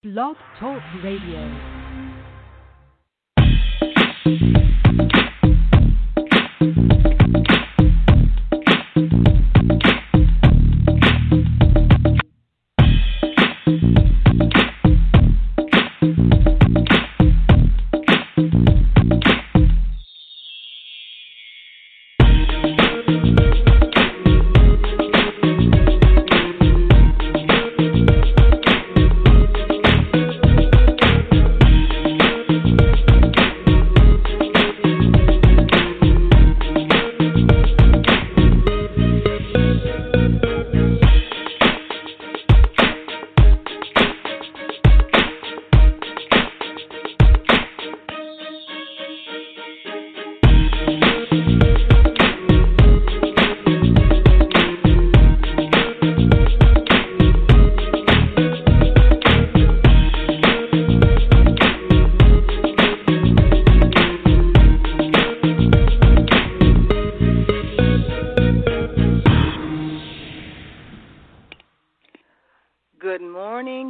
Blog Talk Radio.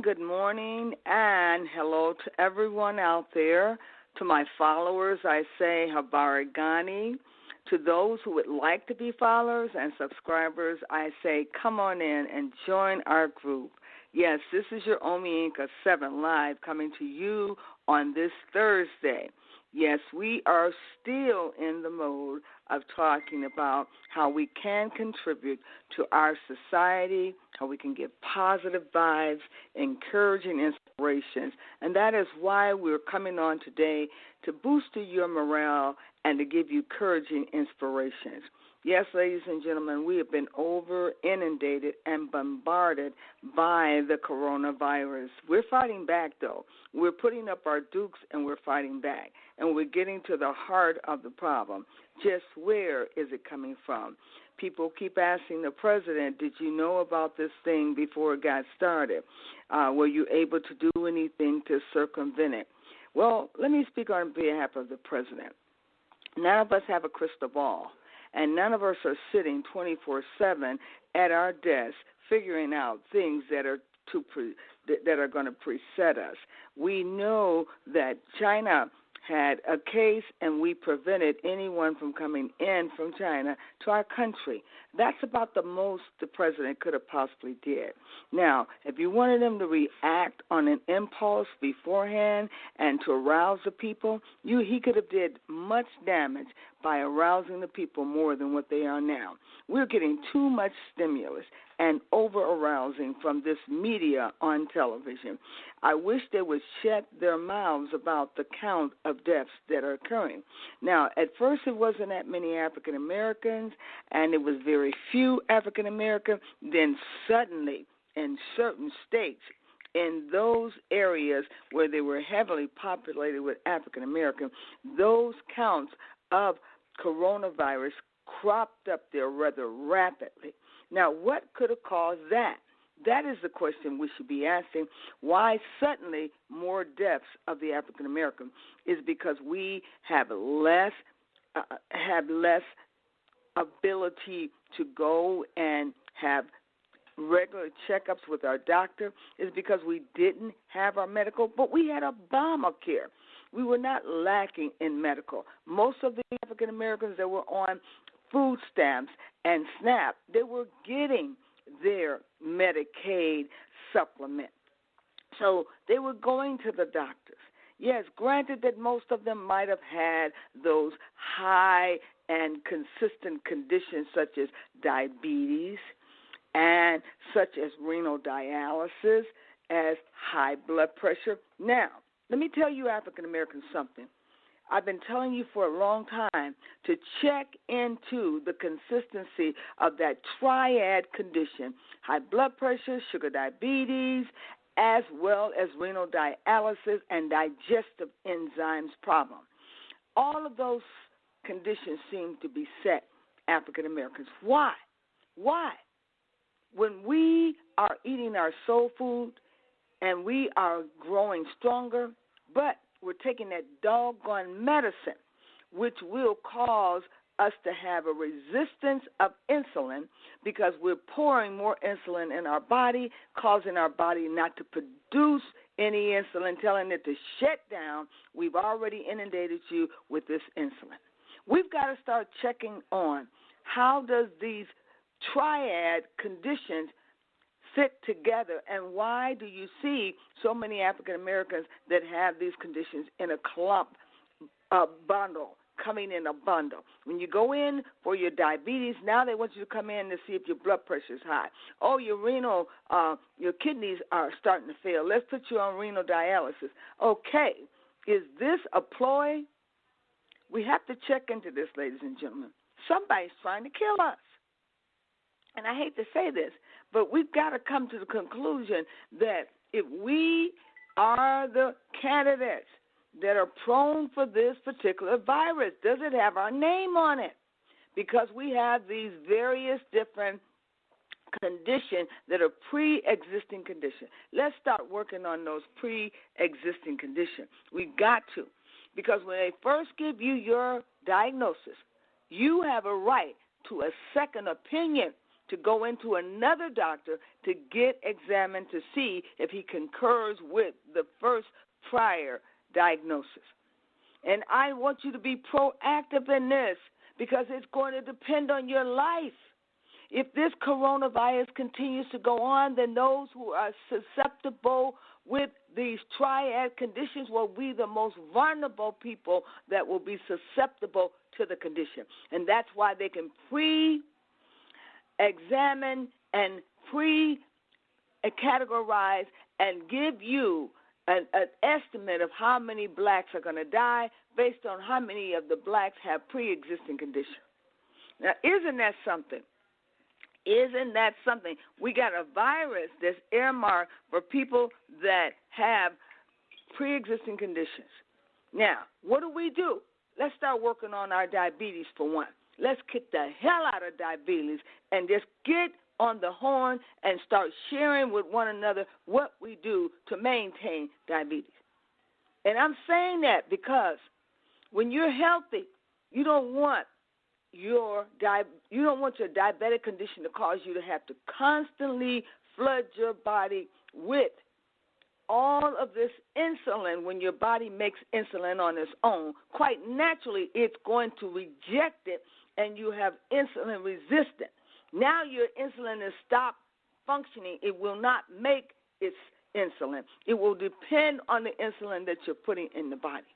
Good morning, and hello to everyone out there. To my followers, I say Habari Gani. To those who would like to be followers and subscribers, I say come on in and join our group. Yes, this is your Omi Inca 7 Live coming to you on this Thursday. Yes, we are still in the mode of talking about how we can contribute to our society, how we can give positive vibes, encouraging inspirations. And that is why we're coming on today to boost your morale and to give you encouraging inspirations. Yes, ladies and gentlemen, we have been inundated and bombarded by the coronavirus. We're fighting back, though. We're putting up our dukes and we're fighting back. And we're getting to the heart of the problem. Just where is it coming from? People keep asking the president, did you know about this thing before it got started? Were you able to do anything to circumvent it? Well, let me speak on behalf of the president. None of us have a crystal ball. And none of us are sitting 24/7 at our desks figuring out things that are going to preset us. We know that China had a case, and we prevented anyone from coming in from China to our country. That's about the most the president could have possibly did. Now, if you wanted him to react on an impulse beforehand and to arouse the people, he could have did much damage by arousing the people more than what they are now. We're getting too much stimulus and over-arousing from this media on television. I wish they would shut their mouths about the count of deaths that are occurring. Now, at first it wasn't that many African Americans, and it was very few African Americans. Then suddenly, in certain states, in those areas where they were heavily populated with African Americans, those counts of coronavirus cropped up there rather rapidly. Now, what could have caused that? That is the question we should be asking. Why suddenly more deaths of the African American is because we have less ability to go and have regular checkups with our doctor. Is because we didn't have our medical, but we had Obamacare. We were not lacking in medical. Most of the African Americans that were on food stamps and SNAP, they were getting their Medicaid supplement. So they were going to the doctors. Yes, granted that most of them might have had those high and consistent conditions such as diabetes and such as renal dialysis, as high blood pressure. Now, let me tell you African Americans something. I've been telling you for a long time to check into the consistency of that triad condition, high blood pressure, sugar diabetes, as well as renal dialysis and digestive enzymes problem. All of those conditions seem to beset African Americans. Why? Why? When we are eating our soul food and we are growing stronger, but we're taking that doggone medicine, which will cause us to have a resistance of insulin because we're pouring more insulin in our body, causing our body not to produce any insulin, telling it to shut down. We've already inundated you with this insulin. We've got to start checking on how does these triad conditions fit together, and why do you see so many African Americans that have these conditions in a clump, a bundle, coming in a bundle? When you go in for your diabetes, now they want you to come in to see if your blood pressure is high. Oh, your your kidneys are starting to fail. Let's put you on renal dialysis. Okay, is this a ploy? We have to check into this, ladies and gentlemen. Somebody's trying to kill us. And I hate to say this, but we've got to come to the conclusion that if we are the candidates that are prone for this particular virus, does it have our name on it? Because we have these various different conditions that are pre-existing conditions. Let's start working on those pre-existing conditions. We've got to. Because when they first give you your diagnosis, you have a right to a second opinion to go into another doctor to get examined to see if he concurs with the first prior diagnosis. And I want you to be proactive in this because it's going to depend on your life. If this coronavirus continues to go on, then those who are susceptible with these triad conditions will be the most vulnerable people that will be susceptible to the condition. And that's why they can pre-examine and pre-categorize and give you an estimate of how many blacks are going to die based on how many of the blacks have pre-existing conditions. Now, isn't that something? Isn't that something? We got a virus that's earmarked for people that have pre-existing conditions. Now, what do? Let's start working on our diabetes for one. Let's kick the hell out of diabetes and just get on the horn and start sharing with one another what we do to maintain diabetes. And I'm saying that because when you're healthy, you don't want your diabetic condition to cause you to have to constantly flood your body with all of this insulin. When your body makes insulin on its own, quite naturally it's going to reject it and you have insulin resistance. Now your insulin has stopped functioning. It will not make its insulin. It will depend on the insulin that you're putting in the body.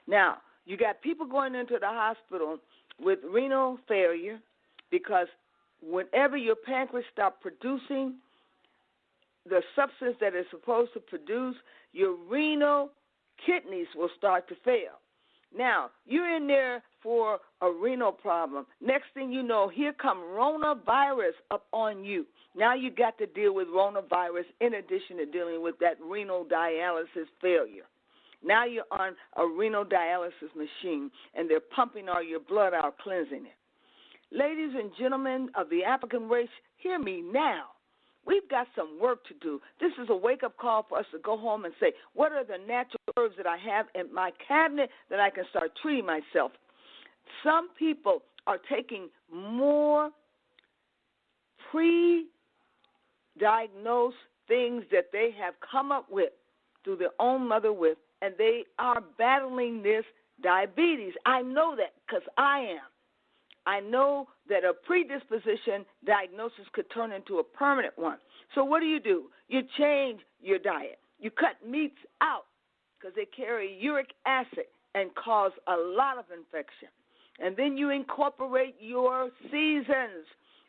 Now, you got people going into the hospital with renal failure because whenever your pancreas stops producing the substance that it's supposed to produce, your renal kidneys will start to fail. Now, you're in there for a renal problem. Next thing you know, here come coronavirus up on you. Now you got to deal with coronavirus in addition to dealing with that renal dialysis failure. Now you're on a renal dialysis machine, and they're pumping all your blood out, cleansing it. Ladies and gentlemen of the African race, hear me now. We've got some work to do. This is a wake-up call for us to go home and say, what are the natural herbs that I have in my cabinet that I can start treating myself? Some people are taking more pre-diagnosed things that they have come up with through their own mother with, and they are battling this diabetes. I know that because I am. I know that a predisposition diagnosis could turn into a permanent one. So what do? You change your diet. You cut meats out because they carry uric acid and cause a lot of infection. And then you incorporate your seasons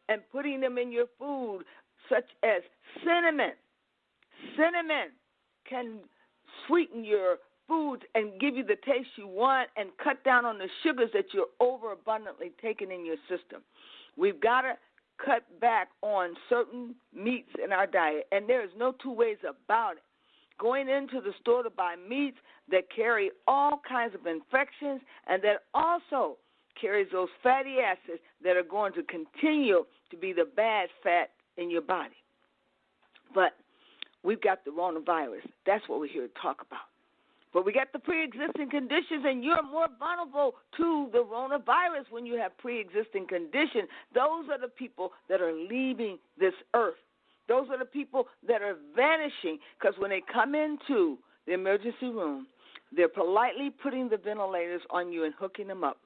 and putting them in your food, such as cinnamon. Cinnamon can sweeten your foods and give you the taste you want and cut down on the sugars that you're overabundantly taking in your system. We've got to cut back on certain meats in our diet, and there is no two ways about it. Going into the store to buy meats that carry all kinds of infections and that also carries those fatty acids that are going to continue to be the bad fat in your body. But we've got the coronavirus. That's what we're here to talk about. But we got the pre-existing conditions, and you're more vulnerable to the coronavirus when you have pre-existing conditions. Those are the people that are leaving this earth. Those are the people that are vanishing, because when they come into the emergency room, they're politely putting the ventilators on you and hooking them up.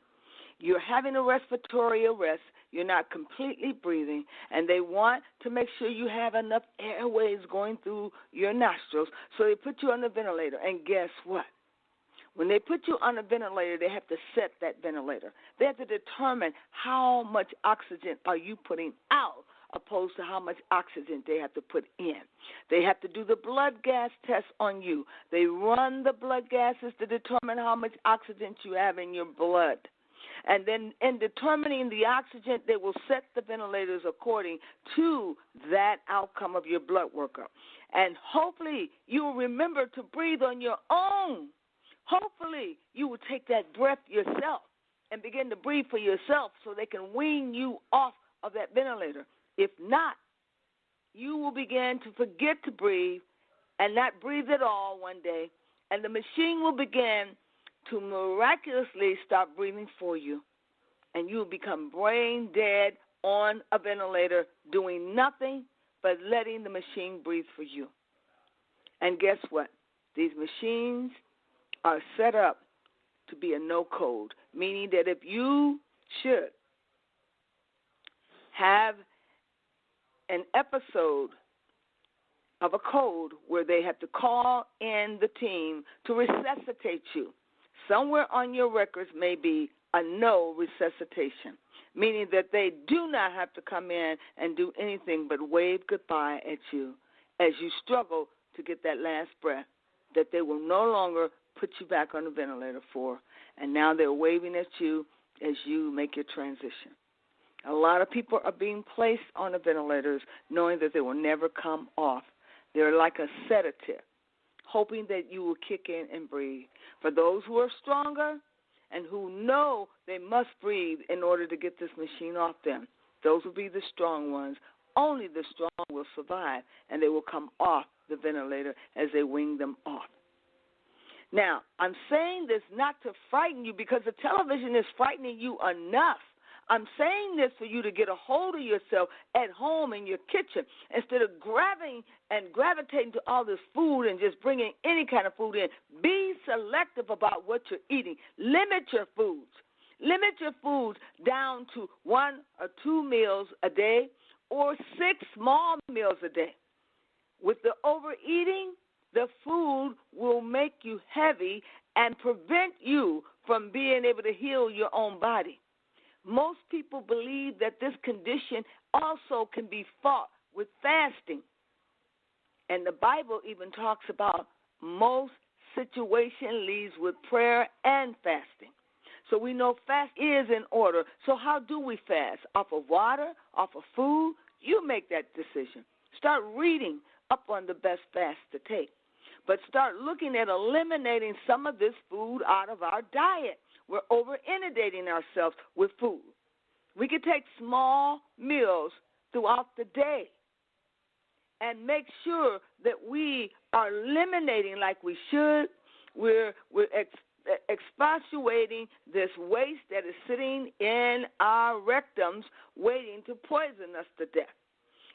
You're having a respiratory arrest. You're not completely breathing, and they want to make sure you have enough airways going through your nostrils, so they put you on the ventilator. And guess what? When they put you on a ventilator, they have to set that ventilator. They have to determine how much oxygen are you putting out opposed to how much oxygen they have to put in. They have to do the blood gas test on you. They run the blood gases to determine how much oxygen you have in your blood. And then in determining the oxygen, they will set the ventilators according to that outcome of your blood workup. And hopefully you will remember to breathe on your own. Hopefully you will take that breath yourself and begin to breathe for yourself so they can wean you off of that ventilator. If not, you will begin to forget to breathe and not breathe at all one day, and the machine will begin to miraculously stop breathing for you, and you will become brain dead on a ventilator, doing nothing but letting the machine breathe for you. And guess what? These machines are set up to be a no code, meaning that if you should have an episode of a code where they have to call in the team to resuscitate you, somewhere on your records may be a no resuscitation, meaning that they do not have to come in and do anything but wave goodbye at you as you struggle to get that last breath that they will no longer put you back on the ventilator for, and now they're waving at you as you make your transition. A lot of people are being placed on the ventilators knowing that they will never come off. They're like a sedative, hoping that you will kick in and breathe. For those who are stronger and who know they must breathe in order to get this machine off them, those will be the strong ones. Only the strong will survive, and they will come off the ventilator as they wing them off. Now, I'm saying this not to frighten you, because the television is frightening you enough. I'm saying this for you to get a hold of yourself at home in your kitchen instead of grabbing and gravitating to all this food and just bringing any kind of food in. Be selective about what you're eating. Limit your foods. Limit your foods down to 1 or 2 meals a day or 6 small meals a day. With the overeating, the food will make you heavy and prevent you from being able to heal your own body. Most people believe that this condition also can be fought with fasting. And the Bible even talks about most situation leads with prayer and fasting. So we know fast is in order. So how do we fast? Off of water? Off of food? You make that decision. Start reading up on the best fast to take. But start looking at eliminating some of this food out of our diet. We're over-inundating ourselves with food. We can take small meals throughout the day and make sure that we are eliminating like we should. We're expurgating this waste that is sitting in our rectums waiting to poison us to death.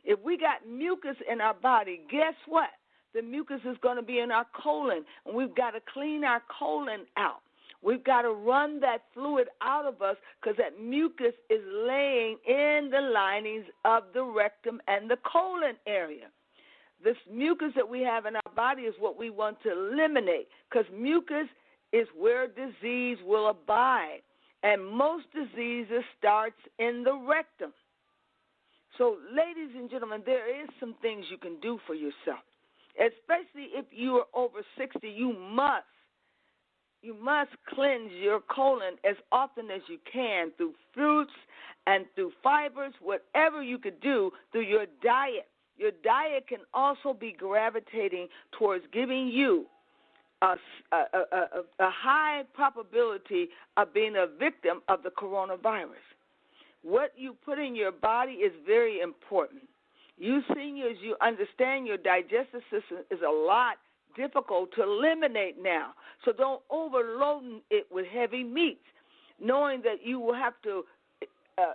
If we got mucus in our body, guess what? The mucus is going to be in our colon, and we've got to clean our colon out. We've got to run that fluid out of us because that mucus is laying in the linings of the rectum and the colon area. This mucus that we have in our body is what we want to eliminate, because mucus is where disease will abide, and most diseases starts in the rectum. So, ladies and gentlemen, there is some things you can do for yourself, especially if you are over 60. You must cleanse your colon as often as you can through fruits and through fibers, whatever you could do through your diet. Your diet can also be gravitating towards giving you a high probability of being a victim of the coronavirus. What you put in your body is very important. You seniors, you understand your digestive system is a lot difficult to eliminate now. So don't overload it with heavy meats, knowing that you will have to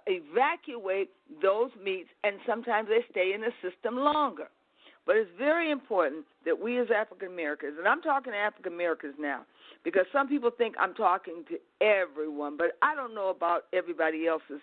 evacuate those meats, and sometimes they stay in the system longer. But it's very important that we as African Americans, and I'm talking to African Americans now, because some people think I'm talking to everyone, but I don't know about everybody else's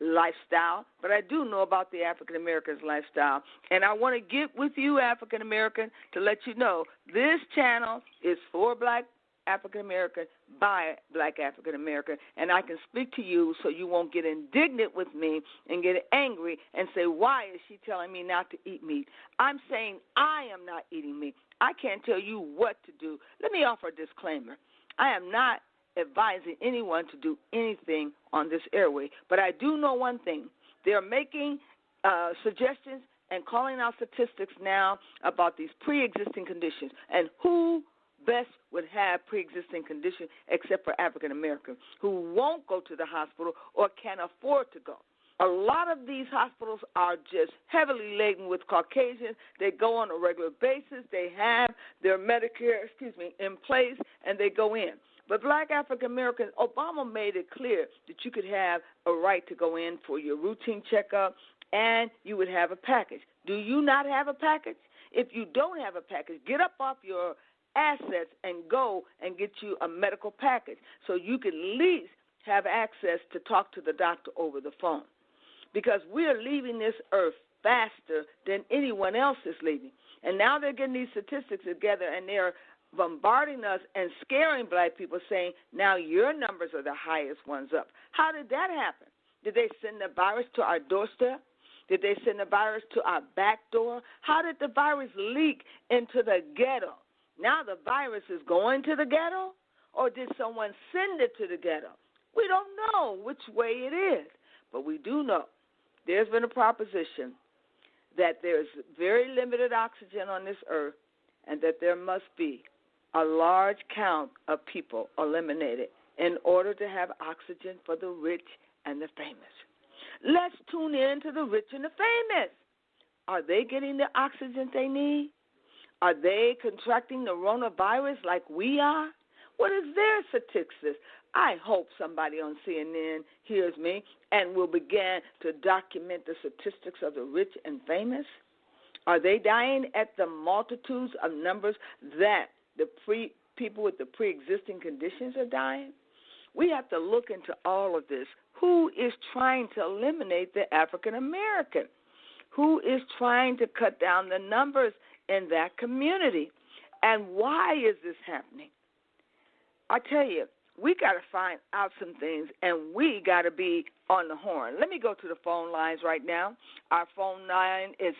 lifestyle, but I do know about the African American's lifestyle. And I want to get with you, African American, to let you know this channel is for Black African American by Black African American, and I can speak to you so you won't get indignant with me and get angry and say, why is she telling me not to eat meat? I'm saying I am not eating meat. I can't tell you what to do. Let me offer a disclaimer. I am not advising anyone to do anything on this airway, but I do know one thing. They're making suggestions and calling out statistics now about these pre-existing conditions, and who best would have pre-existing conditions except for African Americans who won't go to the hospital or can't afford to go. A lot of these hospitals are just heavily laden with Caucasians. They go on a regular basis. They have their Medicare, in place, and they go in. But Black African Americans, Obama made it clear that you could have a right to go in for your routine checkup, and you would have a package. Do you not have a package? If you don't have a package, get up off your assets and go and get you a medical package so you can at least have access to talk to the doctor over the phone, because we're leaving this earth faster than anyone else is leaving. And now they're getting these statistics together, and they're bombarding us and scaring Black people, saying now your numbers are the highest ones up. How did that happen? Did they send the virus to our doorstep? Did they send the virus to our back door? How did the virus leak into the ghetto? Now the virus is going to the ghetto, or did someone send it to the ghetto? We don't know which way it is, but we do know there's been a proposition that there's very limited oxygen on this earth, and that there must be a large count of people eliminated in order to have oxygen for the rich and the famous. Let's tune in to the rich and the famous. Are they getting the oxygen they need? Are they contracting the coronavirus like we are? What is their statistics? I hope somebody on CNN hears me and will begin to document the statistics of the rich and famous. Are they dying at the multitudes of numbers that the people with the pre-existing conditions are dying? We have to look into all of this. Who is trying to eliminate the African American? Who is trying to cut down the numbers in that community? And why is this happening? I tell you, we got to find out some things, and we got to be on the horn. Let me go to the phone lines right now. Our phone line is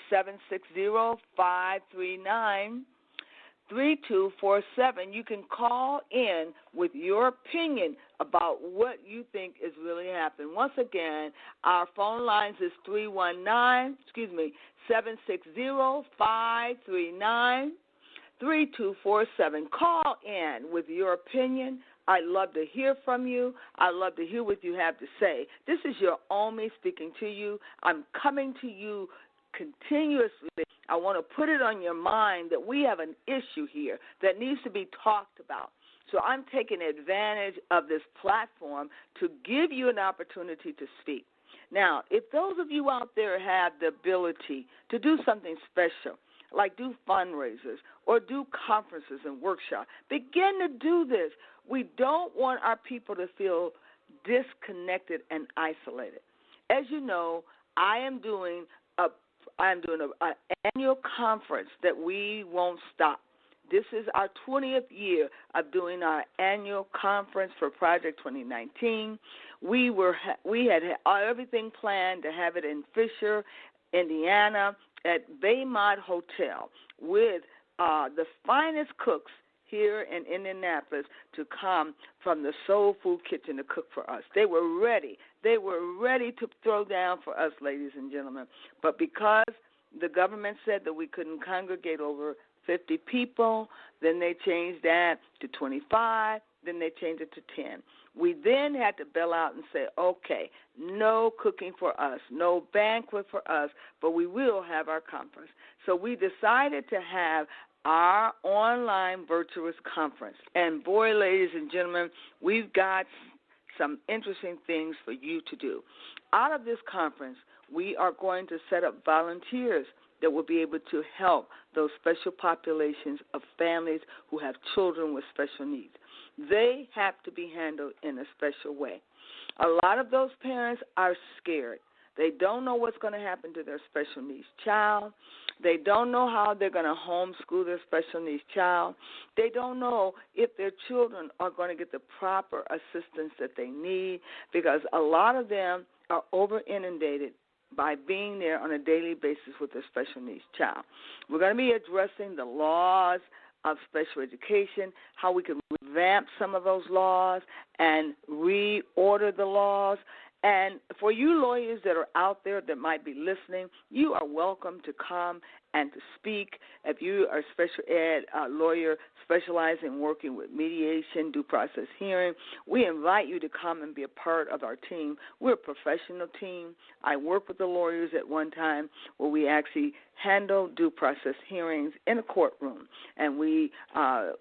760-539-3247. You can call in with your opinion about what you think is really happening. Once again, our phone lines is 760-539-3247. Call in with your opinion. I'd love to hear from you. I'd love to hear what you have to say. This is your Omi speaking to you. I'm coming to you continuously. I want to put it on your mind that we have an issue here that needs to be talked about. So I'm taking advantage of this platform to give you an opportunity to speak. Now, if those of you out there have the ability to do something special, like do fundraisers or do conferences and workshops, begin to do this. We don't want our people to feel disconnected and isolated. As you know, I am doing an annual conference that we won't stop. This is our 20th year of doing our annual conference for Project 2019. We had everything planned to have it in Fisher, Indiana, at Baymont Hotel with the finest cooks here in Indianapolis to come from the Soul Food Kitchen to cook for us. They were ready. They were ready to throw down for us, ladies and gentlemen. But because the government said that we couldn't congregate over 50 people, then they changed that to 25, then they changed it to 10. We then had to bail out and say, okay, no cooking for us, no banquet for us, but we will have our conference. So we decided to have our online virtuous conference. And boy, ladies and gentlemen, we've got some interesting things for you to do. Out of this conference, we are going to set up volunteers that will be able to help those special populations of families who have children with special needs. They have to be handled in a special way. A lot of those parents are scared. They don't know what's going to happen to their special needs child. They don't know how they're going to homeschool their special needs child. They don't know if their children are going to get the proper assistance that they need, because a lot of them are over inundated by being there on a daily basis with their special needs child. We're going to be addressing the laws of special education, how we can revamp some of those laws and reorder the laws. And for you lawyers that are out there that might be listening, you are welcome to come and to speak. If you are a special ed lawyer specializing in working with mediation, due process hearing, we invite you to come and be a part of our team. We're a professional team. I worked with the lawyers at one time where we actually handle due process hearings in a courtroom, and we went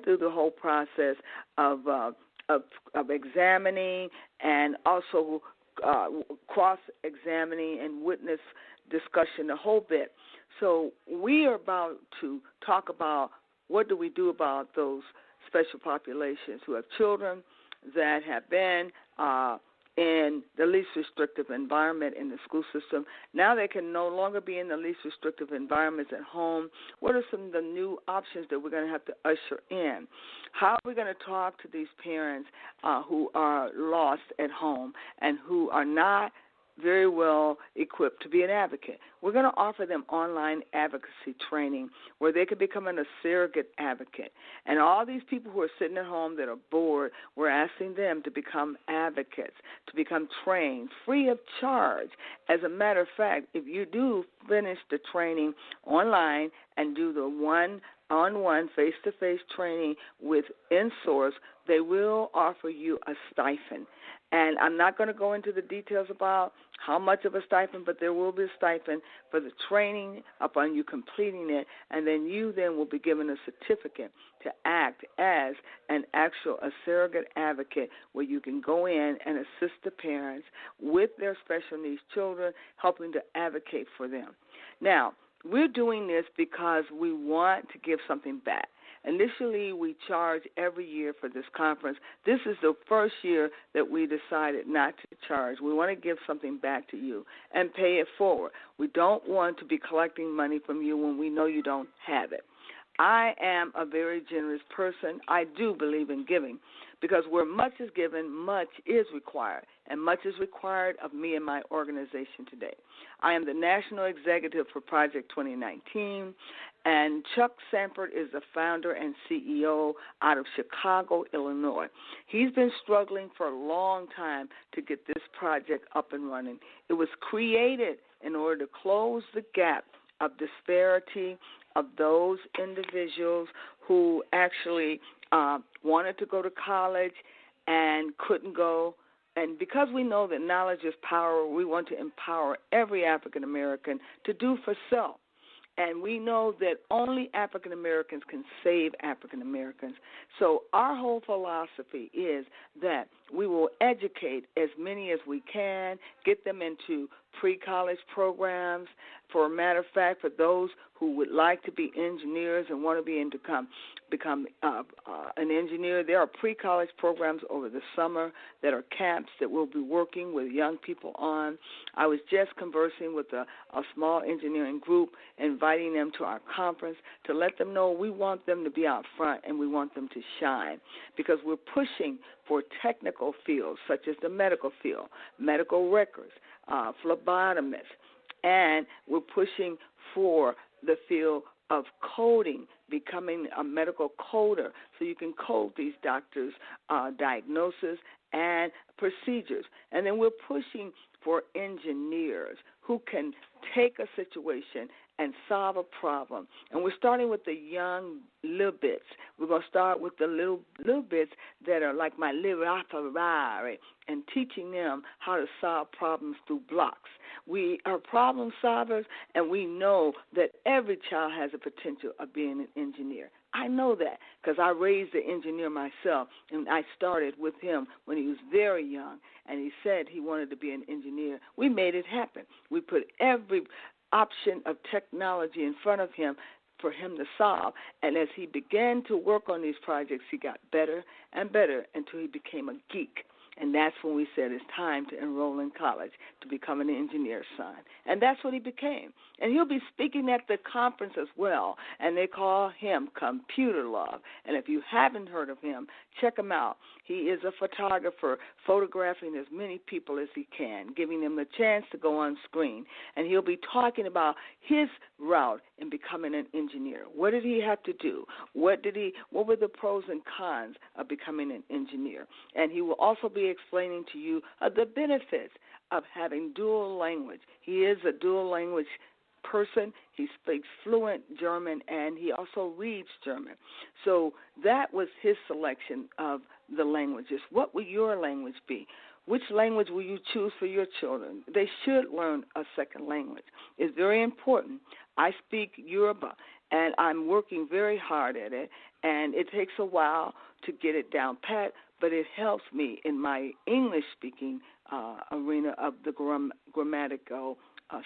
through the whole process of examining and also cross-examining and witness discussion, the whole bit. So we are about to talk about what do we do about those special populations who have children that have been in the least restrictive environment in the school system. Now they can no longer be in the least restrictive environments at home. What are some of the new options that we're going to have to usher in? How are we going to talk to these parents who are lost at home and who are not very well equipped to be an advocate? We're going to offer them online advocacy training where they can become a surrogate advocate. And all these people who are sitting at home that are bored, we're asking them to become advocates, to become trained free of charge. As a matter of fact, if you do finish the training online and do the one-on-one face-to-face training with InSource, they will offer you a stipend. And I'm not going to go into the details about how much of a stipend, but there will be a stipend for the training upon you completing it, and then you then will be given a certificate to act as a surrogate advocate where you can go in and assist the parents with their special needs children, helping to advocate for them. Now, we're doing this because we want to give something back. Initially, we charge every year for this conference. This is the first year that we decided not to charge. We want to give something back to you and pay it forward. We don't want to be collecting money from you when we know you don't have it. I am a very generous person. I do believe in giving because where much is given, much is required, and much is required of me and my organization today. I am the National Executive for Project 2019, and Chuck Sanford is the founder and CEO out of Chicago, Illinois. He's been struggling for a long time to get this project up and running. It was created in order to close the gap of disparity of those individuals who actually wanted to go to college and couldn't go. And because we know that knowledge is power, we want to empower every African American to do for self. And we know that only African Americans can save African Americans. So our whole philosophy is that we will educate as many as we can, get them into pre-college programs. For a matter of fact, for those who would like to be engineers and want to be become an engineer, there are pre-college programs over the summer that are camps that we'll be working with young people on. I was just conversing with a small engineering group, inviting them to our conference to let them know we want them to be out front and we want them to shine because we're pushing for technical fields such as the medical field, medical records, phlebotomists, and we're pushing for the field of coding, becoming a medical coder so you can code these doctors' diagnosis and procedures. And then we're pushing for engineers who can take a situation and solve a problem. And we're starting with the young little bits. We're going to start with the little bits that are like my little Ferrari and teaching them how to solve problems through blocks. We are problem solvers, and we know that every child has a potential of being an engineer. I know that because I raised an engineer myself, and I started with him when he was very young, and he said he wanted to be an engineer. We made it happen. We put every option of technology in front of him for him to solve. And as he began to work on these projects, he got better and better until he became a geek. And that's when we said it's time to enroll in college to become an engineer's son. And that's what he became. And he'll be speaking at the conference as well, and they call him Computer Love. And if you haven't heard of him, check him out. He is a photographer, photographing as many people as he can, giving them the chance to go on screen. And he'll be talking about his route in becoming an engineer. What did he have to do? What were the pros and cons of becoming an engineer? And he will also be explaining to you the benefits of having dual language. He is a dual language person. He speaks fluent German, and he also reads German. So that was his selection of the languages. What will your language be? Which language will you choose for your children? They should learn a second language. It's very important. I speak Yoruba, and I'm working very hard at it, and it takes a while to get it down pat, but it helps me in my English-speaking arena of the grammatical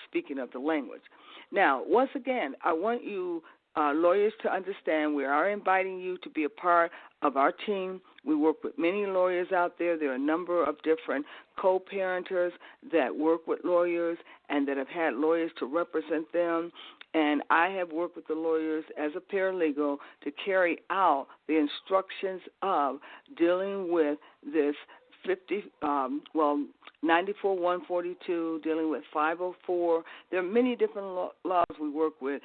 speaking of the language. Now, once again, I want you lawyers to understand we are inviting you to be a part of our team. We work with many lawyers out there. There are a number of different co-parenters that work with lawyers and that have had lawyers to represent them. And I have worked with the lawyers as a paralegal to carry out the instructions of dealing with this 94-142, dealing with 504. There are many different laws we work with,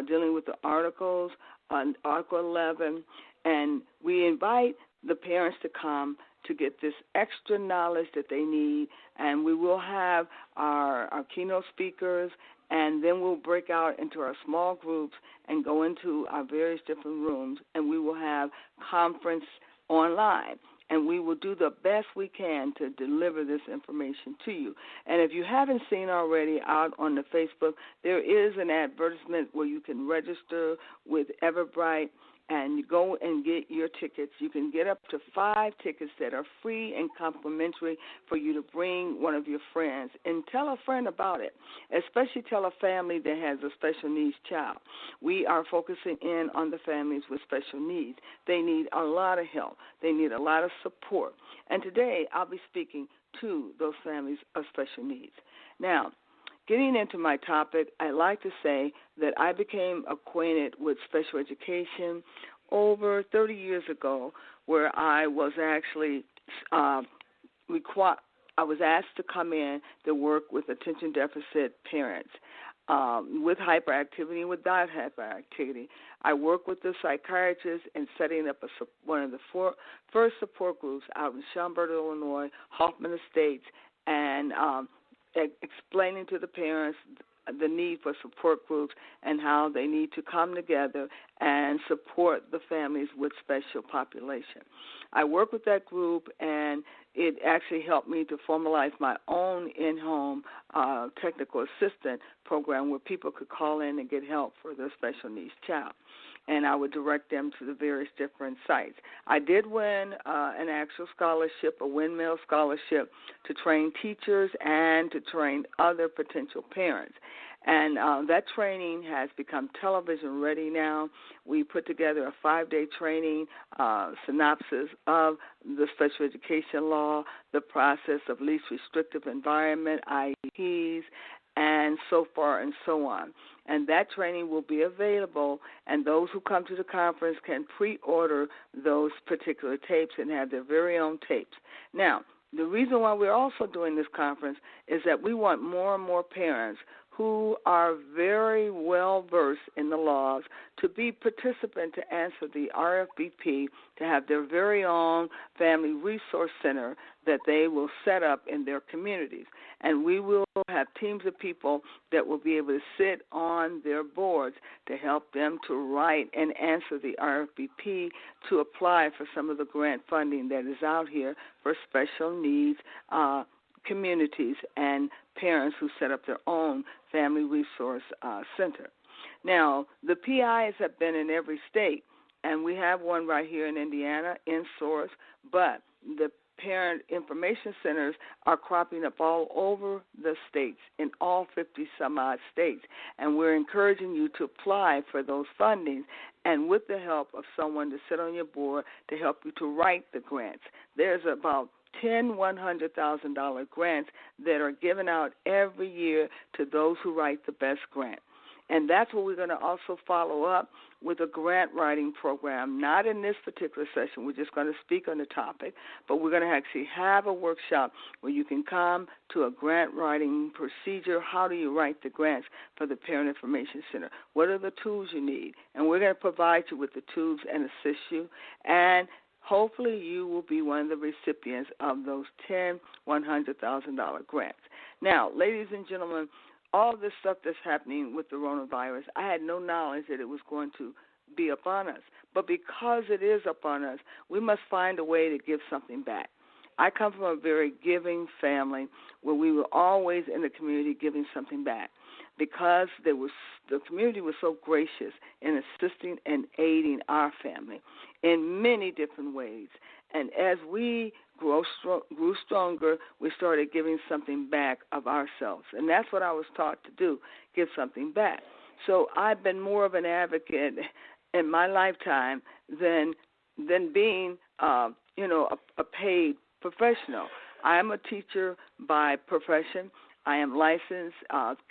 dealing with the articles, Article 11, and we invite the parents to come to get this extra knowledge that they need, and we will have our keynote speakers, and then we'll break out into our small groups and go into our various different rooms, and we will have conference online. And we will do the best we can to deliver this information to you. And if you haven't seen already out on the Facebook, there is an advertisement where you can register with Everbright and you go and get your tickets. You can get up to 5 tickets that are free and complimentary for you to bring one of your friends. And tell a friend about it, especially tell a family that has a special needs child. We are focusing in on the families with special needs. They need a lot of help. They need a lot of support. And today I'll be speaking to those families of special needs. Now, getting into my topic, I like to say that I became acquainted with special education over 30 years ago, where I was actually I was asked to come in to work with attention deficit parents with hyperactivity and without hyperactivity. I work with the psychiatrist in setting up one of the first support groups out in Schaumburg, Illinois, Hoffman Estates, and explaining to the parents the need for support groups and how they need to come together and support the families with special population. I work with that group, and it actually helped me to formalize my own in-home technical assistant program where people could call in and get help for their special needs child. And I would direct them to the various different sites. I did win an actual scholarship, a windmill scholarship, to train teachers and to train other potential parents. And that training has become television ready now. We put together a 5-day training synopsis of the special education law, the process of least restrictive environment, IEPs, and so far and so on. And that training will be available, and those who come to the conference can pre-order those particular tapes and have their very own tapes. Now, the reason why we're also doing this conference is that we want more and more parents who are very well versed in the laws to be participant to answer the RFBP, to have their very own family resource center that they will set up in their communities. And we will have teams of people that will be able to sit on their boards to help them to write and answer the RFBP to apply for some of the grant funding that is out here for special needs communities and parents who set up their own family resource center. Now, the PIs have been in every state and we have one right here in Indiana, in Source, but the parent information centers are cropping up all over the states, in all 50-some-odd states, and we're encouraging you to apply for those fundings and with the help of someone to sit on your board to help you to write the grants. There's about 10 $100,000 grants that are given out every year to those who write the best grant. And that's what we're going to also follow up with a grant writing program, not in this particular session. We're just going to speak on the topic, but we're going to actually have a workshop where you can come to a grant writing procedure. How do you write the grants for the Parent Information Center? What are the tools you need? And we're going to provide you with the tools and assist you. And hopefully you will be one of the recipients of those 10 $100,000 grants. Now, ladies and gentlemen, all this stuff that's happening with the coronavirus, I had no knowledge that it was going to be upon us. But because it is upon us, we must find a way to give something back. I come from a very giving family where we were always in the community giving something back because the community was so gracious in assisting and aiding our family in many different ways. And as we grew stronger, we started giving something back of ourselves. And that's what I was taught to do, give something back. So I've been more of an advocate in my lifetime than being, a paid professional. I am a teacher by profession. I am licensed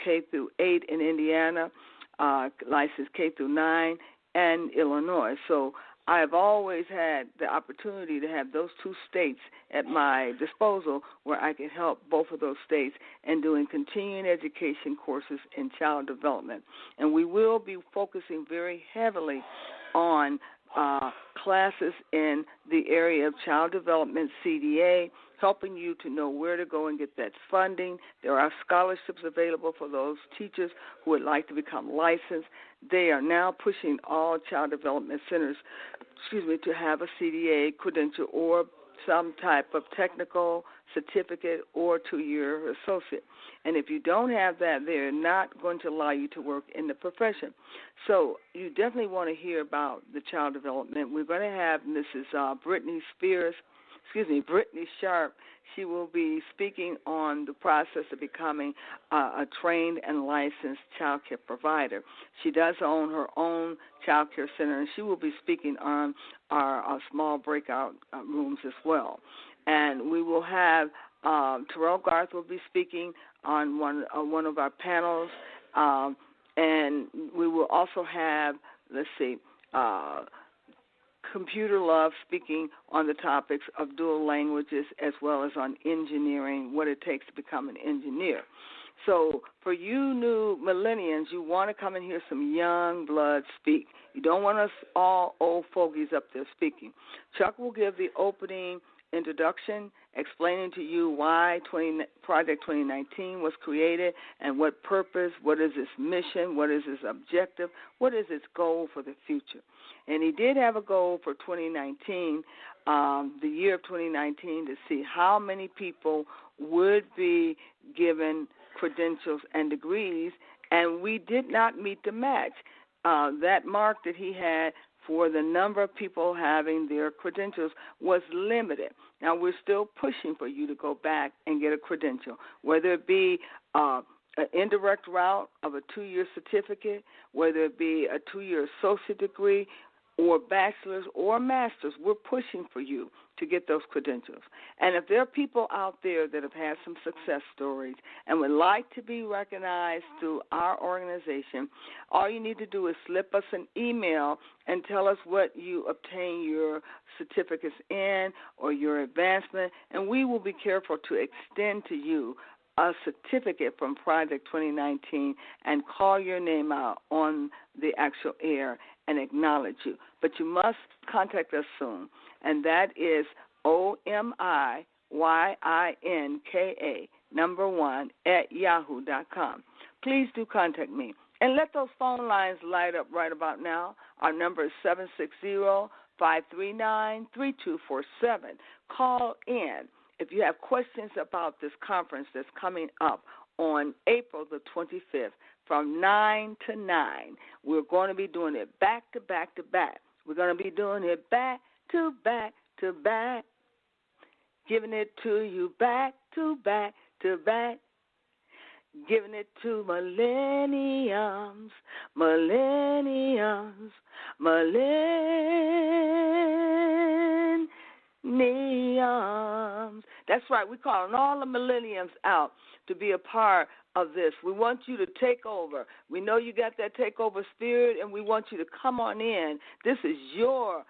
K through 8 in Indiana, licensed K through 9 in Illinois. So I have always had the opportunity to have those two states at my disposal where I can help both of those states in doing continuing education courses in child development. And we will be focusing very heavily on classes in the area of child development, CDA, helping you to know where to go and get that funding. There are scholarships available for those teachers who would like to become licensed. They are now pushing all child development centers, to have a CDA credential or some type of technical certificate or 2-year associate. And if you don't have that, they're not going to allow you to work in the profession. So you definitely want to hear about the child development. We're going to have Mrs. Brittany Sharp. She will be speaking on the process of becoming a trained and licensed child care provider. She does own her own child care center, and she will be speaking on our small breakout rooms as well. And we will have Terrell Garth will be speaking on one of our panels, and we will also have, Computer Love speaking on the topics of dual languages as well as on engineering, what it takes to become an engineer. So for you new millennials, you want to come and hear some young blood speak. You don't want us all old fogies up there speaking. Chuck will give the opening introduction, explaining to you why Project 2019 was created and what purpose, what is its mission, what is its objective, what is its goal for the future. And he did have a goal for 2019, the year of 2019, to see how many people would be given credentials and degrees, and we did not meet the match. That mark that he had for the number of people having their credentials was limited. Now, we're still pushing for you to go back and get a credential, whether it be an indirect route of a 2-year certificate, whether it be a 2-year associate degree, or bachelor's or master's. We're pushing for you to get those credentials. And if there are people out there that have had some success stories and would like to be recognized through our organization, all you need to do is slip us an email and tell us what you obtain your certificates in or your advancement, and we will be careful to extend to you a certificate from Project 2019 and call your name out on the actual air and acknowledge you. But you must contact us soon, and that is OMIYINKA1 Please do contact me. And let those phone lines light up right about now. Our number is 760-539-3247. Call in if you have questions about this conference that's coming up on April the 25th from 9 to 9. We're going to be doing it back to back to back We're going to be doing it back to back to back, giving it to you back to back to back, giving it to millenniums, millenniums, millenniums. That's right. We're calling all the millenniums out to be a part of this. We want you to take over. We know you got that takeover spirit, and we want you to come on in. This is your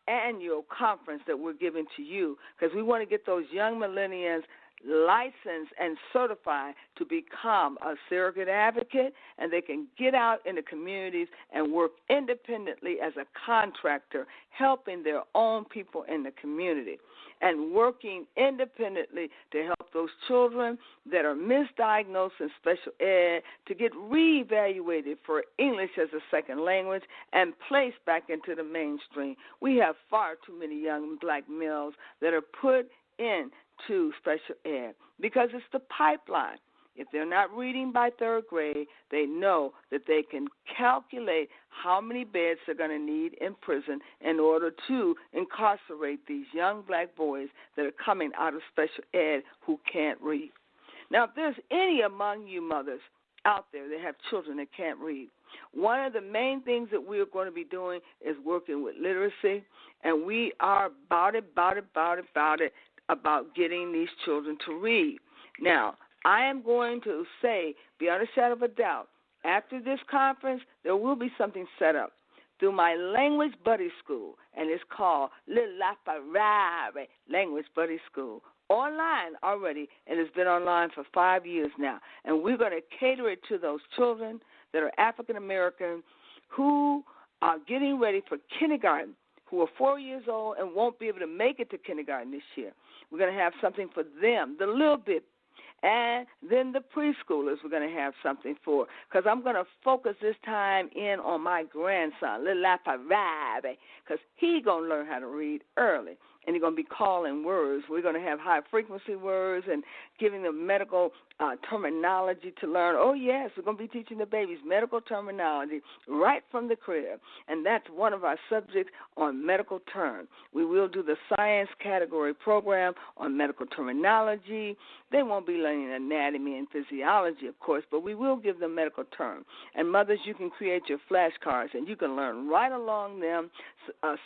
annual conference that we're giving to you because we want to get those young millennials licensed and certified to become a surrogate advocate, and they can get out in the communities and work independently as a contractor, helping their own people in the community and working independently to help those children that are misdiagnosed in special ed to get reevaluated for English as a second language and placed back into the mainstream. We have far too many young black males that are put in to special ed because it's the pipeline. If they're not reading by third grade, they know that they can calculate how many beds they're going to need in prison in order to incarcerate these young black boys that are coming out of special ed who can't read. Now, if there's any among you mothers out there that have children that can't read, one of the main things that we are going to be doing is working with literacy, and we are about getting these children to read. Now, I am going to say, beyond a shadow of a doubt, after this conference, there will be something set up through my Language Buddy School, and it's called La Ferrari Language Buddy School. Online already, and it's been online for 5 years now. And we're going to cater it to those children that are African American who are getting ready for kindergarten, who are 4 years old and won't be able to make it to kindergarten this year. We're going to have something for them, the little bit. And then the preschoolers we're going to have something for, because I'm going to focus this time in on my grandson, Little Lafarade, because he's going to learn how to read early, and he's going to be calling words. We're going to have high-frequency words and giving them medical terminology to learn. Oh, yes, we're going to be teaching the babies medical terminology right from the crib, and that's one of our subjects on medical term. We will do the science category program on medical terminology. They won't be learning anatomy and physiology, of course, but we will give them medical terms. And mothers, you can create your flashcards, and you can learn right along them,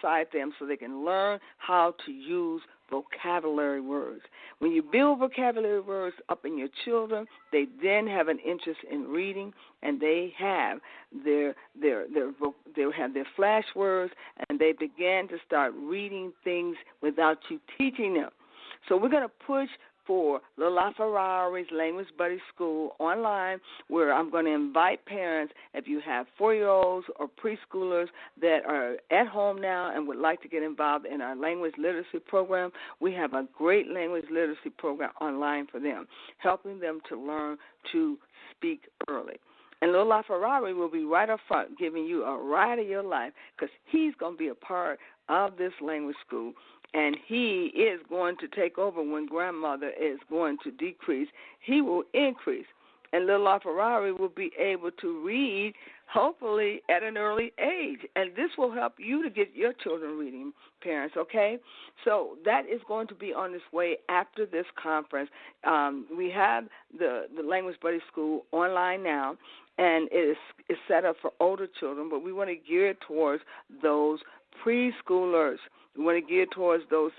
side them, so they can learn how to use vocabulary words. When you build vocabulary words up in your children, they then have an interest in reading, and they have their flash words, and they begin to start reading things without you teaching them. So we're going to push for Lola Ferrari's Language Buddy School online, where I'm going to invite parents, if you have 4-year-olds or preschoolers that are at home now and would like to get involved in our language literacy program, we have a great language literacy program online for them, helping them to learn to speak early. And Lola Ferrari will be right up front giving you a ride of your life because he's going to be a part of this language school. And he is going to take over when grandmother is going to decrease. He will increase. And little Ferrari will be able to read, hopefully, at an early age. And this will help you to get your children reading, parents, okay? So that is going to be on its way after this conference. We have the Language Buddy School online now, and it is set up for older children, but we want to gear it towards those preschoolers. We want to gear towards those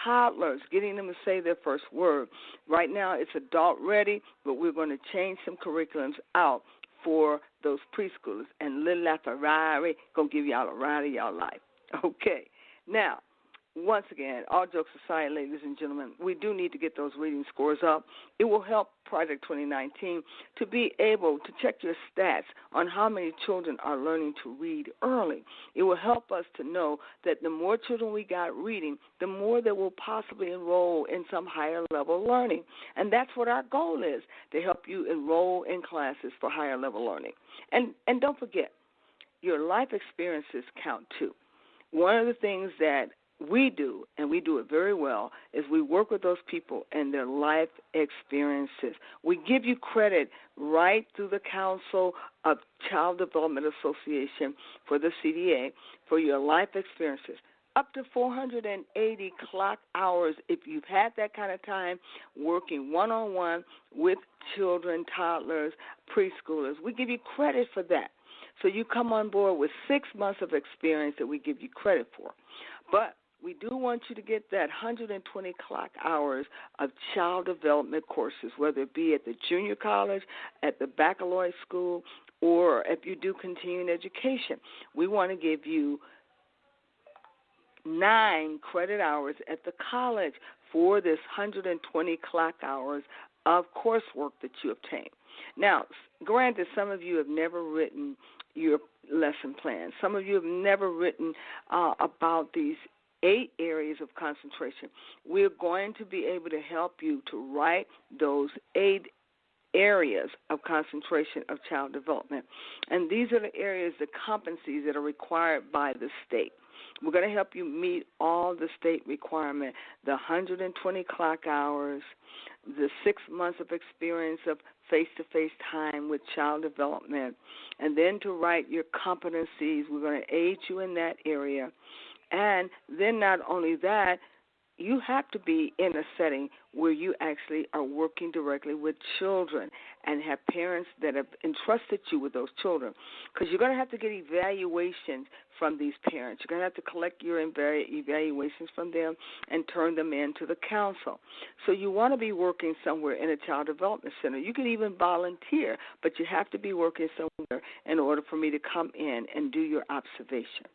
toddlers, getting them to say their first word. Right now it's adult ready, but we're going to change some curriculums out for those preschoolers. And Little Ferrari going to give y'all a ride of y'all life. Okay. Now, once again, all jokes aside, ladies and gentlemen, we do need to get those reading scores up. It will help Project 2019 to be able to check your stats on how many children are learning to read early. It will help us to know that the more children we got reading, the more they will possibly enroll in some higher level learning. And that's what our goal is, to help you enroll in classes for higher level learning. And don't forget, your life experiences count too. One of the things that we do, and we do it very well, is we work with those people and their life experiences. We give you credit right through the Council of Child Development Association for the CDA for your life experiences. Up to 480 clock hours if you've had that kind of time working one-on-one with children, toddlers, preschoolers. We give you credit for that. So you come on board with 6 months of experience that we give you credit for. But we do want you to get that 120 clock hours of child development courses, whether it be at the junior college, at the baccalaureate school, or if you do continuing education. We want to give you 9 credit hours at the college for this 120 clock hours of coursework that you obtain. Now, granted, some of you have never written your lesson plan. Some of you have never written about these 8 areas of concentration. We're going to be able to help you to write those 8 areas of concentration of child development. And these are the areas, the competencies that are required by the state. We're going to help you meet all the state requirement, the 120 clock hours, the 6 months of experience of face-to-face time with child development, and then to write your competencies. We're going to aid you in that area. And then not only that, you have to be in a setting where you actually are working directly with children and have parents that have entrusted you with those children, because you're going to have to get evaluations from these parents. You're going to have to collect your evaluations from them and turn them in to the council. So you want to be working somewhere in a child development center. You can even volunteer, but you have to be working somewhere in order for me to come in and do your observation.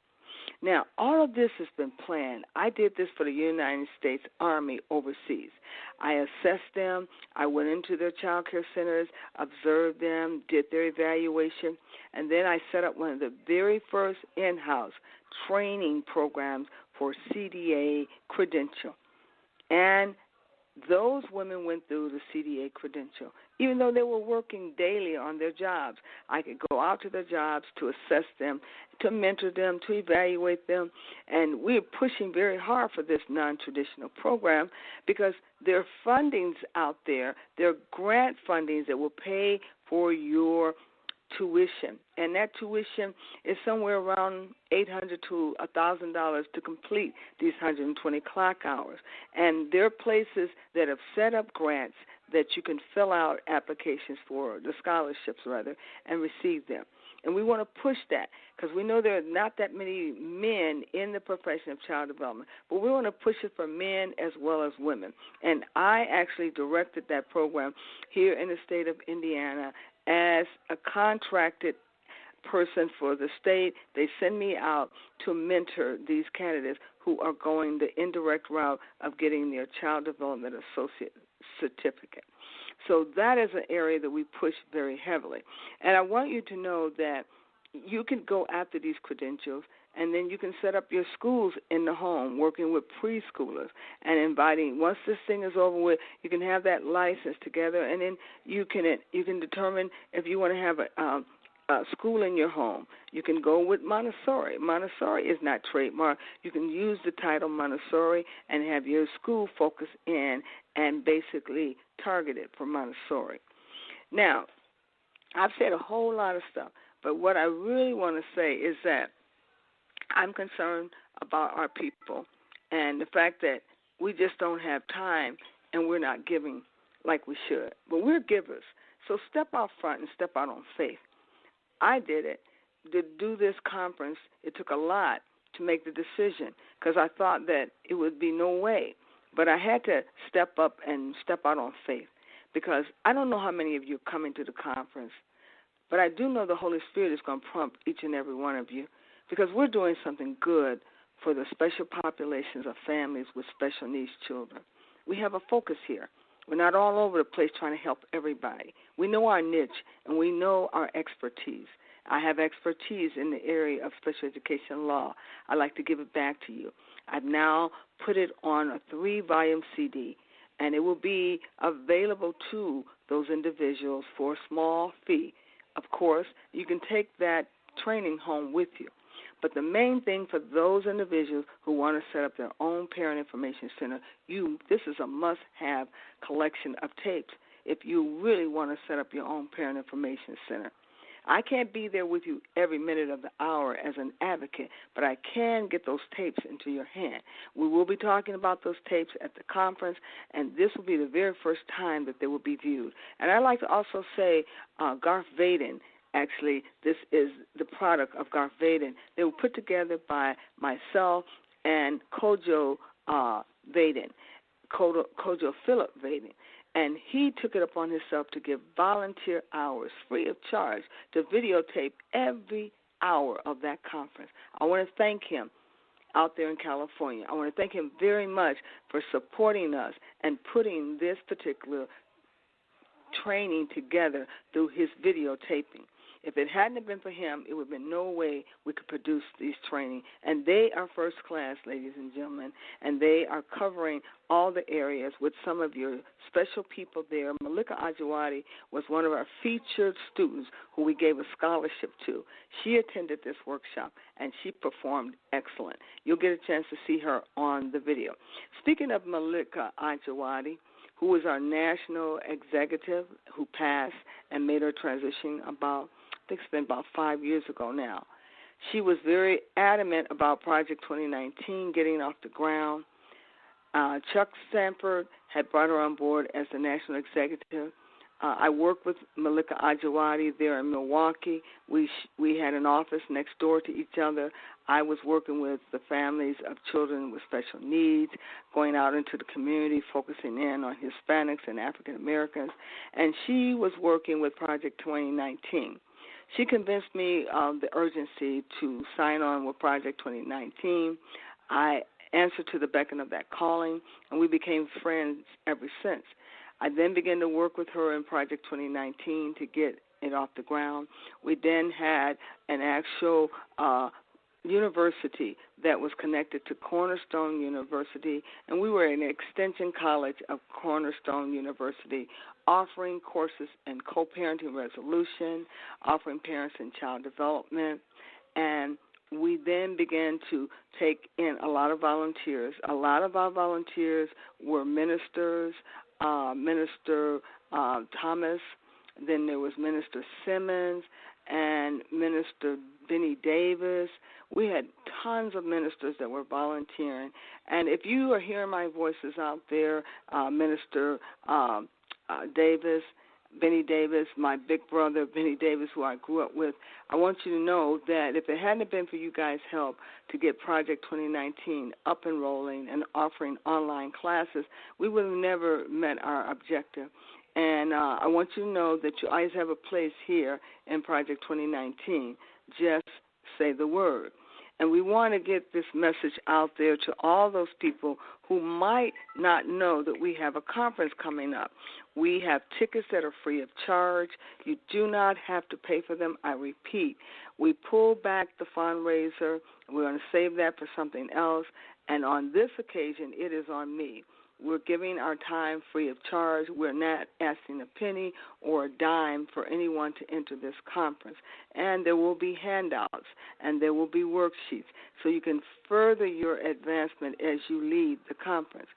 Now, all of this has been planned. I did this for the United States Army overseas. I assessed them. I went into their child care centers, observed them, did their evaluation, and then I set up one of the very first in-house training programs for CDA credential. And those women went through the CDA credential. Even though they were working daily on their jobs, I could go out to their jobs to assess them, to mentor them, to evaluate them. And we're pushing very hard for this non-traditional program because there are fundings out there. There are grant fundings that will pay for your tuition, and that tuition is somewhere around $800 to $1,000 to complete these 120 clock hours. And there are places that have set up grants that you can fill out applications for, the scholarships rather, and receive them. And we want to push that because we know there are not that many men in the profession of child development, but we want to push it for men as well as women. And I actually directed that program here in the state of Indiana as a contracted person for the state. They send me out to mentor these candidates who are going the indirect route of getting their child development associate certificate. So that is an area that we push very heavily. And I want you to know that you can go after these credentials, and then you can set up your schools in the home, working with preschoolers and inviting. Once this thing is over with, you can have that license together, and then you can determine if you want to have a school in your home. You can go with Montessori. Montessori is not trademarked. You can use the title Montessori and have your school focus in and basically target it for Montessori. Now, I've said a whole lot of stuff, but what I really want to say is that I'm concerned about our people and the fact that we just don't have time and we're not giving like we should. But we're givers. So step out front and step out on faith. I did it. To do this conference, it took a lot to make the decision because I thought that it would be no way. But I had to step up and step out on faith because I don't know how many of you are coming to the conference, but I do know the Holy Spirit is going to prompt each and every one of you because we're doing something good for the special populations of families with special needs children. We have a focus here. We're not all over the place trying to help everybody. We know our niche, and we know our expertise. I have expertise in the area of special education law. I'd like to give it back to you. I've now put it on a 3-volume CD, and it will be available to those individuals for a small fee. Of course, you can take that training home with you. But the main thing for those individuals who want to set up their own parent information center, this is a must-have collection of tapes if you really want to set up your own parent information center. I can't be there with you every minute of the hour as an advocate, but I can get those tapes into your hand. We will be talking about those tapes at the conference, and this will be the very first time that they will be viewed. And I'd like to also say Garth Vaden, actually, this is the product of Garth Vaden. They were put together by myself and Kojo Vaden, Kojo Philip Vaden. And he took it upon himself to give volunteer hours free of charge to videotape every hour of that conference. I want to thank him out there in California. I want to thank him very much for supporting us and putting this particular training together through his videotaping. If it hadn't been for him, it would have been no way we could produce these training. And they are first class, ladies and gentlemen, and they are covering all the areas with some of your special people there. Malika Ajawadi was one of our featured students who we gave a scholarship to. She attended this workshop, and she performed excellent. You'll get a chance to see her on the video. Speaking of Malika Ajawadi, who was our national executive who passed and made her transition I think it's been about 5 years ago now. She was very adamant about Project 2019 getting off the ground. Chuck Sanford had brought her on board as the national executive. I worked with Malika Ajawadi there in Milwaukee. We had an office next door to each other. I was working with the families of children with special needs, going out into the community, focusing in on Hispanics and African Americans, and she was working with Project 2019. She convinced me of the urgency to sign on with Project 2019. I answered to the beckon of that calling, and we became friends ever since. I then began to work with her in Project 2019 to get it off the ground. We then had an actual university that was connected to Cornerstone University, and we were an extension college of Cornerstone University, offering courses in co-parenting resolution, offering parents and child development, and we then began to take in a lot of volunteers. A lot of our volunteers were ministers, Minister Thomas, then there was Minister Simmons, and Minister Benny Davis. We had tons of ministers that were volunteering. And if you are hearing my voices out there, Minister Davis, Benny Davis, my big brother Benny Davis, who I grew up with, I want you to know that if it hadn't been for you guys' help to get Project 2019 up and rolling and offering online classes, we would have never met our objective. And I want you to know that you always have a place here in Project 2019. Just say the word. And we want to get this message out there to all those people who might not know that we have a conference coming up. We have tickets that are free of charge. You do not have to pay for them. I repeat, we pull back the fundraiser. We're going to save that for something else. And on this occasion, it is on me. We're giving our time free of charge. We're not asking a penny or a dime for anyone to enter this conference. And there will be handouts and there will be worksheets so you can further your advancement as you lead the conference.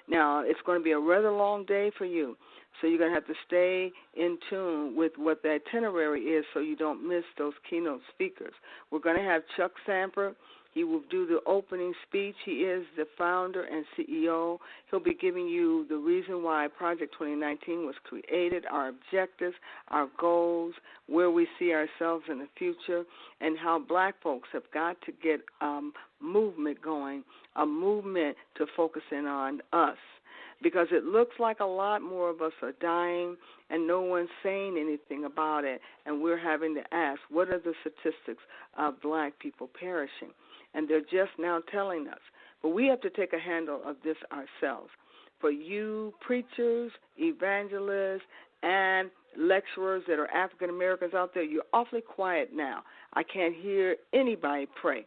Now, it's going to be a rather long day for you, so you're going to have to stay in tune with what the itinerary is so you don't miss those keynote speakers. We're going to have Chuck Sanford. He will do the opening speech. He is the founder and CEO. He'll be giving you the reason why Project 2019 was created, our objectives, our goals, where we see ourselves in the future, and how black folks have got to get movement going, a movement to focus in on us. Because it looks like a lot more of us are dying and no one's saying anything about it, and we're having to ask, what are the statistics of black people perishing? And they're just now telling us. But we have to take a handle of this ourselves. For you preachers, evangelists, and lecturers that are African Americans out there, you're awfully quiet now. I can't hear anybody pray.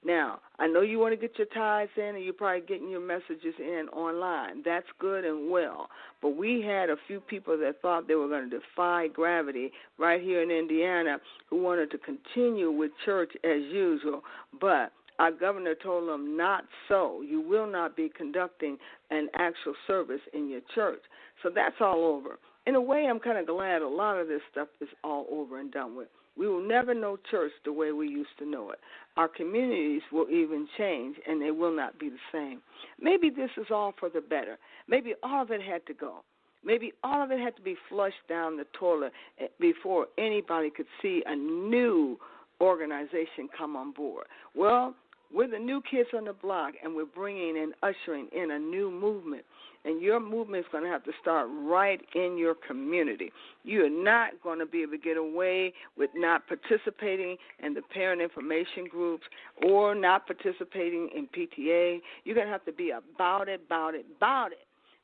Now, I know you want to get your tithes in and you're probably getting your messages in online. That's good and well. But we had a few people that thought they were going to defy gravity right here in Indiana who wanted to continue with church as usual. But our governor told them not so. You will not be conducting an actual service in your church. So that's all over. In a way, I'm kind of glad a lot of this stuff is all over and done with. We will never know church the way we used to know it. Our communities will even change, and they will not be the same. Maybe this is all for the better. Maybe all of it had to go. Maybe all of it had to be flushed down the toilet before anybody could see a new organization come on board. Well, we're the new kids on the block, and we're bringing and ushering in a new movement. And your movement is going to have to start right in your community. You are not going to be able to get away with not participating in the parent information groups or not participating in PTA. You're going to have to be about it,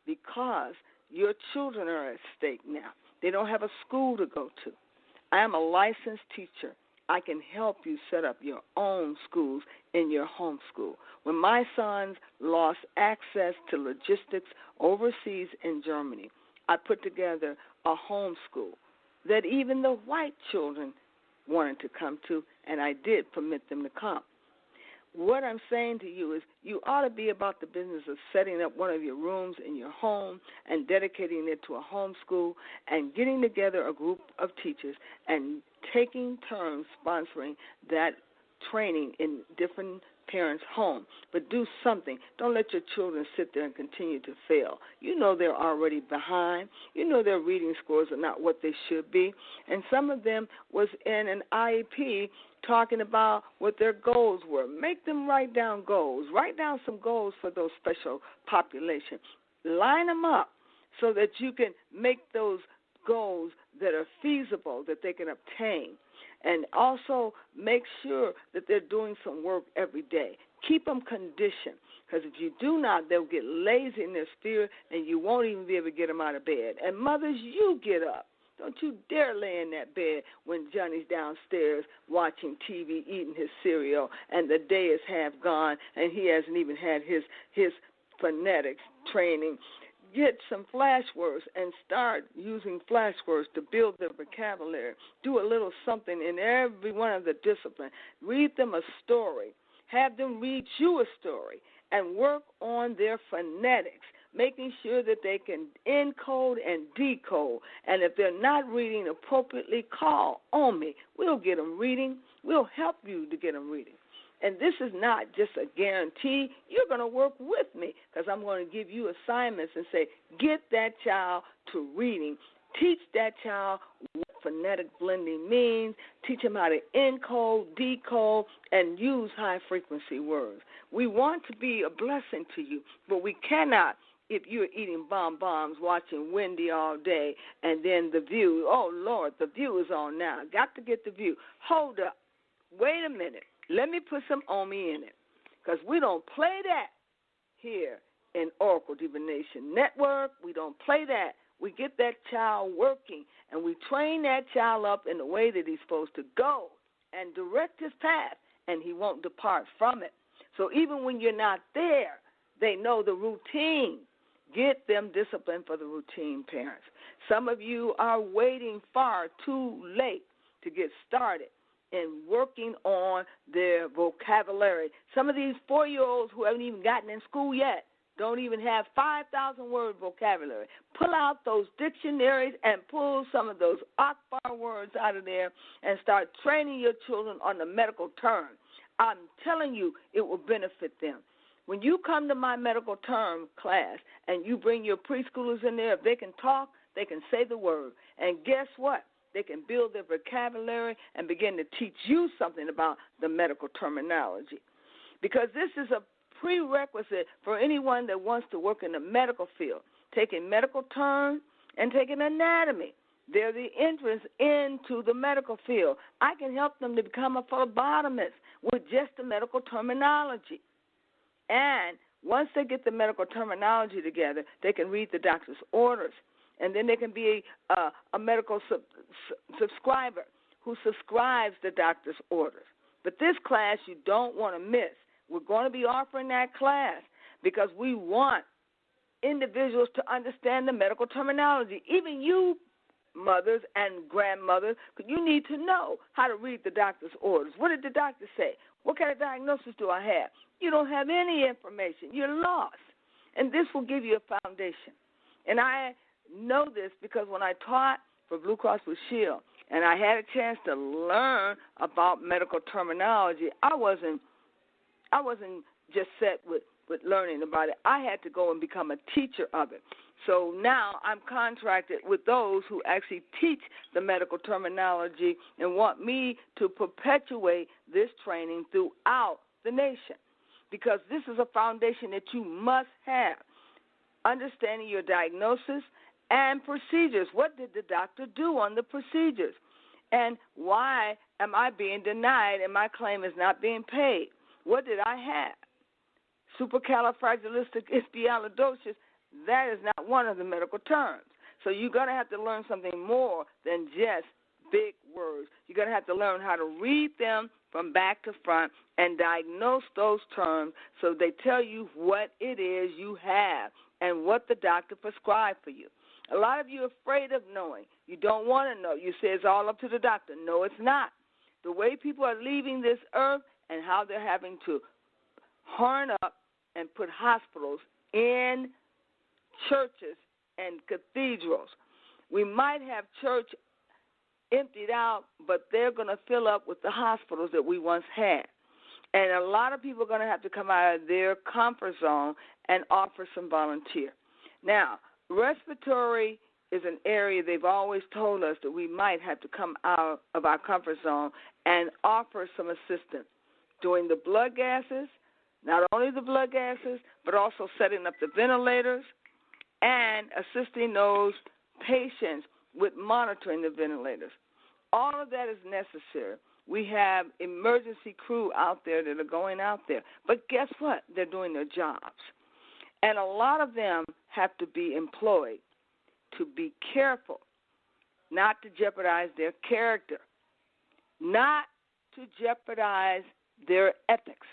because your children are at stake now. They don't have a school to go to. I am a licensed teacher. I can help you set up your own schools in your home school. When my sons lost access to logistics overseas in Germany, I put together a home school that even the white children wanted to come to, and I did permit them to come. What I'm saying to you is you ought to be about the business of setting up one of your rooms in your home and dedicating it to a home school and getting together a group of teachers and taking turns sponsoring that training in different parents' homes. But do something. Don't let your children sit there and continue to fail. You know they're already behind. You know their reading scores are not what they should be. And some of them was in an IEP talking about what their goals were. Make them write down goals. Write down some goals for those special populations. Line them up so that you can make those goals that are feasible, that they can obtain. And also make sure that they're doing some work every day. Keep them conditioned, because if you do not, they'll get lazy in their spirit, and you won't even be able to get them out of bed. And mothers, you get up. Don't you dare lay in that bed when Johnny's downstairs watching TV, eating his cereal, and the day is half gone, and he hasn't even had his phonetics training. Get some flashwords and start using flashwords to build their vocabulary. Do a little something in every one of the disciplines. Read them a story. Have them read you a story and work on their phonetics, making sure that they can encode and decode. And if they're not reading appropriately, call on me. We'll get them reading. We'll help you to get them reading. And this is not just a guarantee. You're going to work with me, because I'm going to give you assignments and say, get that child to reading. Teach that child what phonetic blending means. Teach them how to encode, decode, and use high-frequency words. We want to be a blessing to you, but we cannot if you're eating bonbons, watching Wendy all day, and then The View. Oh, Lord, The View is on now. Got to get The View. Hold up. Wait a minute. Let me put some Omi in it, because we don't play that here in Oracle Divination Network. We don't play that. We get that child working, and we train that child up in the way that he's supposed to go and direct his path, and he won't depart from it. So even when you're not there, they know the routine. Get them disciplined for the routine, parents. Some of you are waiting far too late to get started in working on their vocabulary. Some of these 4-year-olds who haven't even gotten in school yet don't even have 5,000-word vocabulary. Pull out those dictionaries and pull some of those Akbar words out of there and start training your children on the medical term. I'm telling you, it will benefit them. When you come to my medical term class and you bring your preschoolers in there, if they can talk, they can say the word. And guess what? They can build their vocabulary and begin to teach you something about the medical terminology. Because this is a prerequisite for anyone that wants to work in the medical field, taking medical terms and taking anatomy. They're the entrance into the medical field. I can help them to become a phlebotomist with just the medical terminology. And once they get the medical terminology together, they can read the doctor's orders. And then they can be a medical subscriber who subscribes the doctor's orders. But this class you don't want to miss. We're going to be offering that class because we want individuals to understand the medical terminology. Even you, mothers and grandmothers, you need to know how to read the doctor's orders. What did the doctor say? What kind of diagnosis do I have? You don't have any information. You're lost. And this will give you a foundation. And I know this because when I taught for Blue Cross Blue Shield and I had a chance to learn about medical terminology, I wasn't just set with learning about it. I had to go and become a teacher of it. So now I'm contracted with those who actually teach the medical terminology and want me to perpetuate this training throughout the nation because this is a foundation that you must have. Understanding your diagnosis and procedures. What did the doctor do on the procedures? And why am I being denied and my claim is not being paid? What did I have? Supercalifragilisticexpialidocious, that is not one of the medical terms. So you're going to have to learn something more than just big words. You're going to have to learn how to read them from back to front and diagnose those terms so they tell you what it is you have and what the doctor prescribed for you. A lot of you are afraid of knowing. You don't want to know. You say it's all up to the doctor. No, it's not. The way people are leaving this earth and how they're having to horn up and put hospitals in churches and cathedrals. We might have church emptied out, but they're going to fill up with the hospitals that we once had. And a lot of people are going to have to come out of their comfort zone and offer some volunteer. Now, respiratory is an area they've always told us that we might have to come out of our comfort zone and offer some assistance doing the blood gases, not only the blood gases, but also setting up the ventilators and assisting those patients with monitoring the ventilators. All of that is necessary. We have emergency crew out there that are going out there. But guess what? They're doing their jobs. And a lot of them have to be employed to be careful, not to jeopardize their character, not to jeopardize their ethics,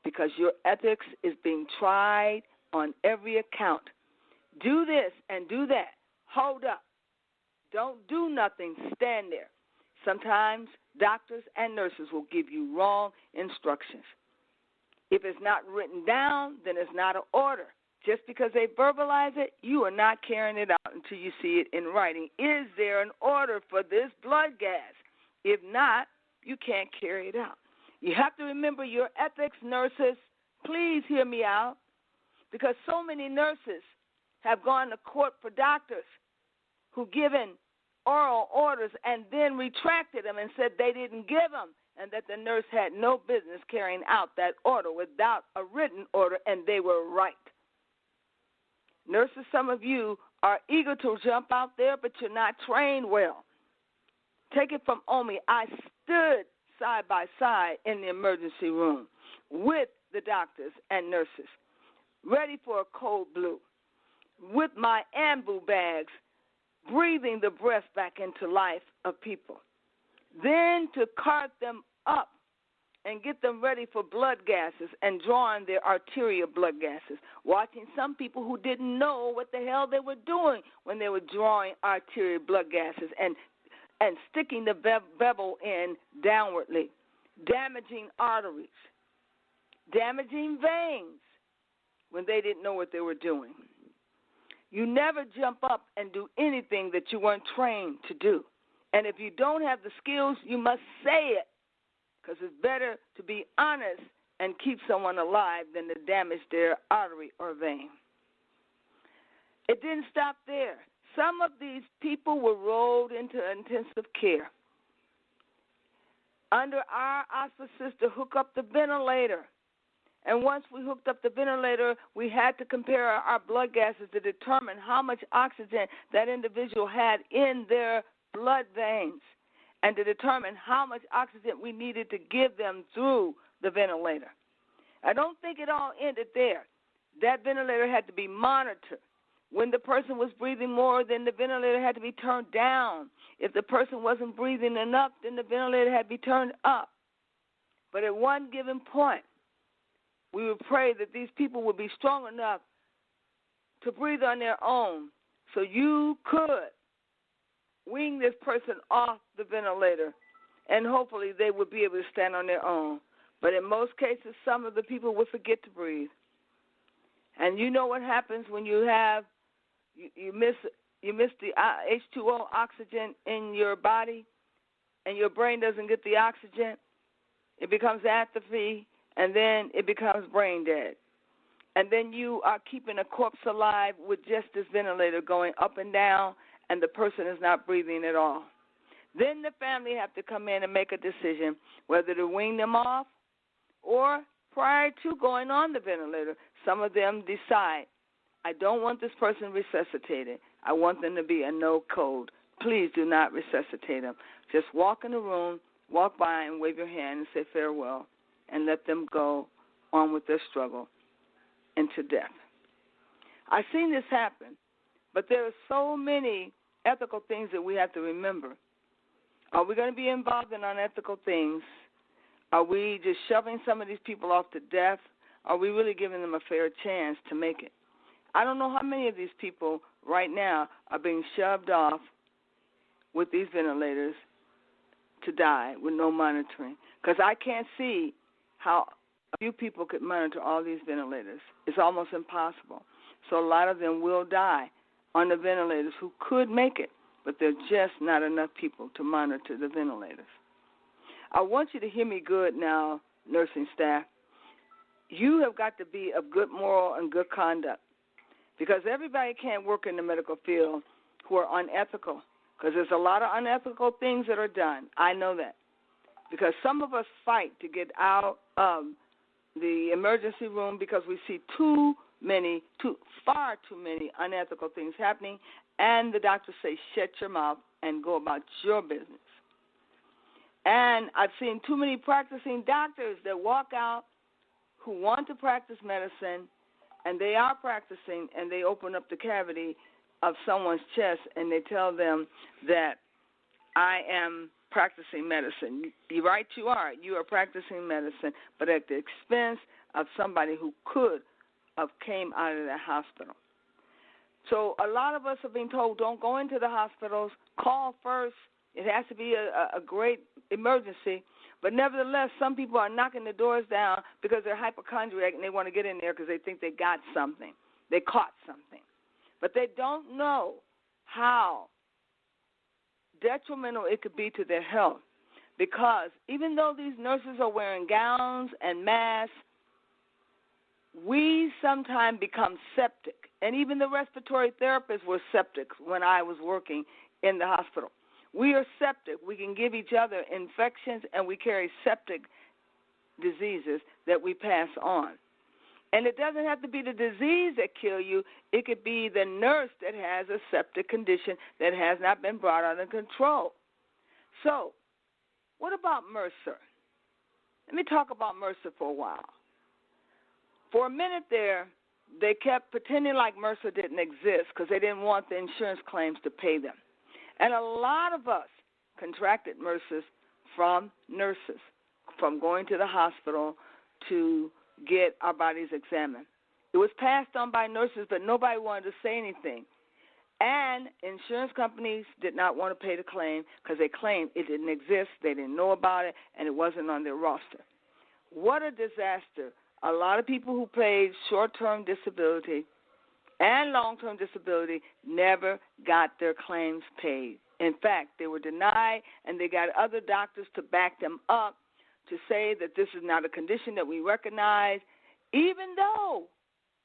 because your ethics is being tried on every account. Do this and do that. Hold up. Don't do nothing. Stand there. Sometimes doctors and nurses will give you wrong instructions. If it's not written down, then it's not an order. Just because they verbalize it, you are not carrying it out until you see it in writing. Is there an order for this blood gas? If not, you can't carry it out. You have to remember your ethics, nurses. Please hear me out, because so many nurses have gone to court for doctors who given oral orders and then retracted them and said they didn't give them and that the nurse had no business carrying out that order without a written order, and they were right. Nurses, some of you are eager to jump out there, but you're not trained well. Take it from Omi. I stood side by side in the emergency room with the doctors and nurses, ready for a cold blue, with my ambu bags, breathing the breath back into life of people. Then to cart them up and get them ready for blood gases and drawing their arterial blood gases, watching some people who didn't know what the hell they were doing when they were drawing arterial blood gases and sticking the bevel in downwardly, damaging arteries, damaging veins when they didn't know what they were doing. You never jump up and do anything that you weren't trained to do. And if you don't have the skills, you must say it, because it's better to be honest and keep someone alive than to damage their artery or vein. It didn't stop there. Some of these people were rolled into intensive care under our auspices to hook up the ventilator. And once we hooked up the ventilator, we had to compare our blood gases to determine how much oxygen that individual had in their blood veins and to determine how much oxygen we needed to give them through the ventilator. I don't think it all ended there. That ventilator had to be monitored. When the person was breathing more, then the ventilator had to be turned down. If the person wasn't breathing enough, then the ventilator had to be turned up. But at one given point, we would pray that these people would be strong enough to breathe on their own so you could wean this person off the ventilator, and hopefully they would be able to stand on their own. But in most cases, some of the people would forget to breathe. And you know what happens when you miss the H2O oxygen in your body, and your brain doesn't get the oxygen. It becomes atrophy, and then it becomes brain dead. And then you are keeping a corpse alive with just this ventilator going up and down, and the person is not breathing at all. Then the family have to come in and make a decision whether to wean them off, or prior to going on the ventilator, some of them decide, I don't want this person resuscitated. I want them to be a no code. Please do not resuscitate them. Just walk in the room, walk by and wave your hand and say farewell, and let them go on with their struggle into death. I've seen this happen, but there are so many ethical things that we have to remember. Are we going to be involved in unethical things? Are we just shoving some of these people off to death? Are we really giving them a fair chance to make it? I don't know how many of these people right now are being shoved off with these ventilators to die with no monitoring, because I can't see how a few people could monitor all these ventilators. It's almost impossible. So a lot of them will die on the ventilators who could make it, but there are just not enough people to monitor the ventilators. I want you to hear me good now, nursing staff. You have got to be of good moral and good conduct, because everybody can't work in the medical field who are unethical, because there's a lot of unethical things that are done. I know that, because some of us fight to get out of the emergency room because we see far too many unethical things happening, and the doctors say, shut your mouth and go about your business. And I've seen too many practicing doctors that walk out who want to practice medicine, and they are practicing, and they open up the cavity of someone's chest, and they tell them that I am practicing medicine. You're right, you are. You are practicing medicine, but at the expense of somebody who could have came out of the hospital. So a lot of us have been told, don't go into the hospitals, call first. It has to be a great emergency. But nevertheless, some people are knocking the doors down because they're hypochondriac and they want to get in there because they think they got something. They caught something. But they don't know how detrimental it could be to their health, because even though these nurses are wearing gowns and masks, we sometimes become septic. And even the respiratory therapists were septic when I was working in the hospital. We are septic. We can give each other infections, and we carry septic diseases that we pass on. And it doesn't have to be the disease that kills you. It could be the nurse that has a septic condition that has not been brought under control. So what about MRSA? Let me talk about MRSA for a while. For a minute there, they kept pretending like MRSA didn't exist because they didn't want the insurance claims to pay them. And a lot of us contracted MRSA from nurses, from going to the hospital to get our bodies examined. It was passed on by nurses, but nobody wanted to say anything. And insurance companies did not want to pay the claim because they claimed it didn't exist, they didn't know about it, and it wasn't on their roster. What a disaster. A lot of people who paid short-term disability and long-term disability never got their claims paid. In fact, they were denied, and they got other doctors to back them up to say that this is not a condition that we recognize, even though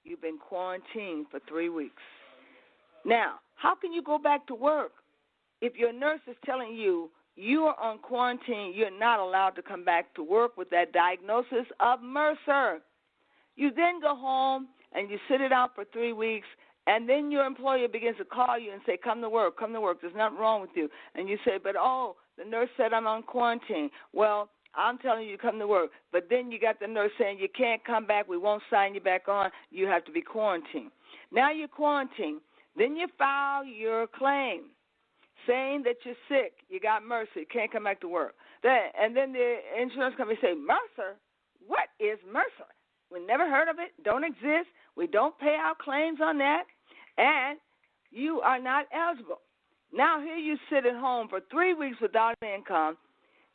you've been quarantined for 3 weeks. Now, how can you go back to work if your nurse is telling you you are on quarantine, you're not allowed to come back to work with that diagnosis of MRSA? You then go home and you sit it out for 3 weeks, and then your employer begins to call you and say, come to work, there's nothing wrong with you. And you say, but, the nurse said I'm on quarantine. Well, I'm telling you to come to work. But then you got the nurse saying you can't come back, we won't sign you back on, you have to be quarantined. Now you're quarantined. Then you file your claim saying that you're sick, you got MRSA, you can't come back to work. And then the insurance company say, Mercer? What is Mercer? We never heard of it, don't exist. We don't pay our claims on that, and you are not eligible. Now here you sit at home for 3 weeks without income.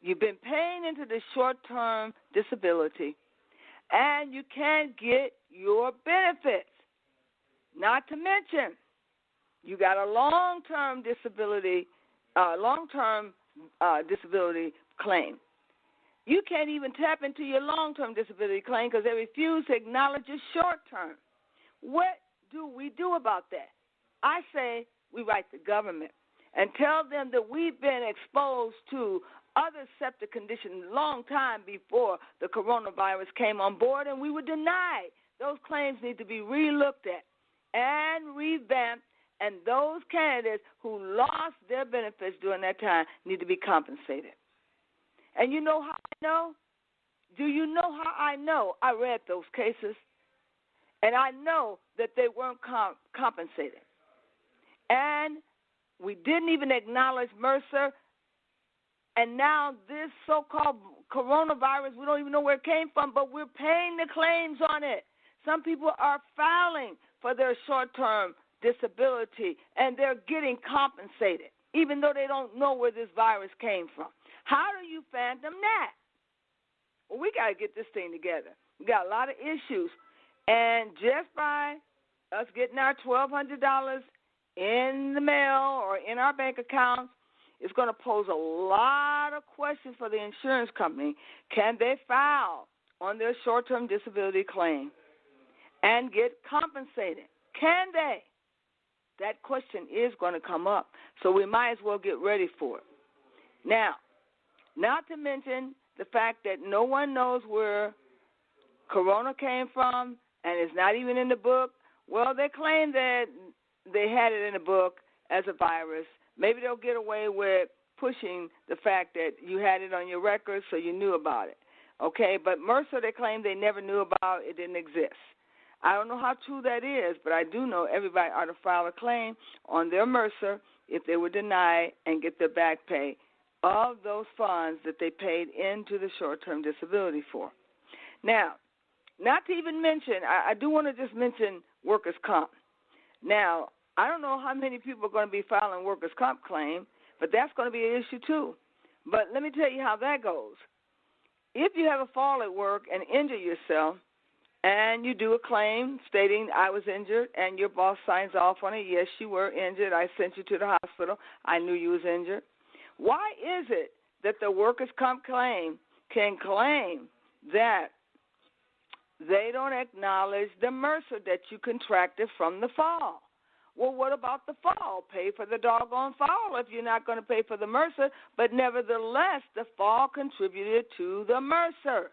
You've been paying into the short-term disability, and you can't get your benefits. Not to mention, you got a long-term disability claim. You can't even tap into your long-term disability claim because they refuse to acknowledge your short-term. What do we do about that? I say we write the government and tell them that we've been exposed to other septic conditions a long time before the coronavirus came on board, and we were denied. Those claims need to be re-looked at and revamped, and those candidates who lost their benefits during that time need to be compensated. And you know how I know? Do you know how I know? I read those cases, and I know that they weren't compensated. And we didn't even acknowledge Mercer, and now this so-called coronavirus, we don't even know where it came from, but we're paying the claims on it. Some people are filing for their short-term disability, and they're getting compensated, even though they don't know where this virus came from. How do you fathom that? Well, we got to get this thing together. We got a lot of issues, and just by us getting our $1,200 in the mail or in our bank accounts, it's going to pose a lot of questions for the insurance company. Can they file on their short-term disability claim and get compensated? Can they? That question is going to come up, so we might as well get ready for it. Now, not to mention the fact that no one knows where corona came from, and it's not even in the book. Well, they claim that they had it in the book as a virus. Maybe they'll get away with pushing the fact that you had it on your records so you knew about it. Okay, but Mercer, they claim they never knew about it, didn't exist. I don't know how true that is, but I do know everybody ought to file a claim on their Mercer if they were denied and get their back pay of those funds that they paid into the short-term disability for. Now, not to even mention, I do want to just mention workers' comp. Now, I don't know how many people are going to be filing workers' comp claim, but that's going to be an issue too. But let me tell you how that goes. If you have a fall at work and injure yourself, and you do a claim stating I was injured, and your boss signs off on it, yes, you were injured, I sent you to the hospital, I knew you was injured. Why is it that the workers' comp claim can claim that they don't acknowledge the Mercer that you contracted from the fall? Well, what about the fall? Pay for the doggone fall if you're not going to pay for the Mercer, but nevertheless, the fall contributed to the Mercer.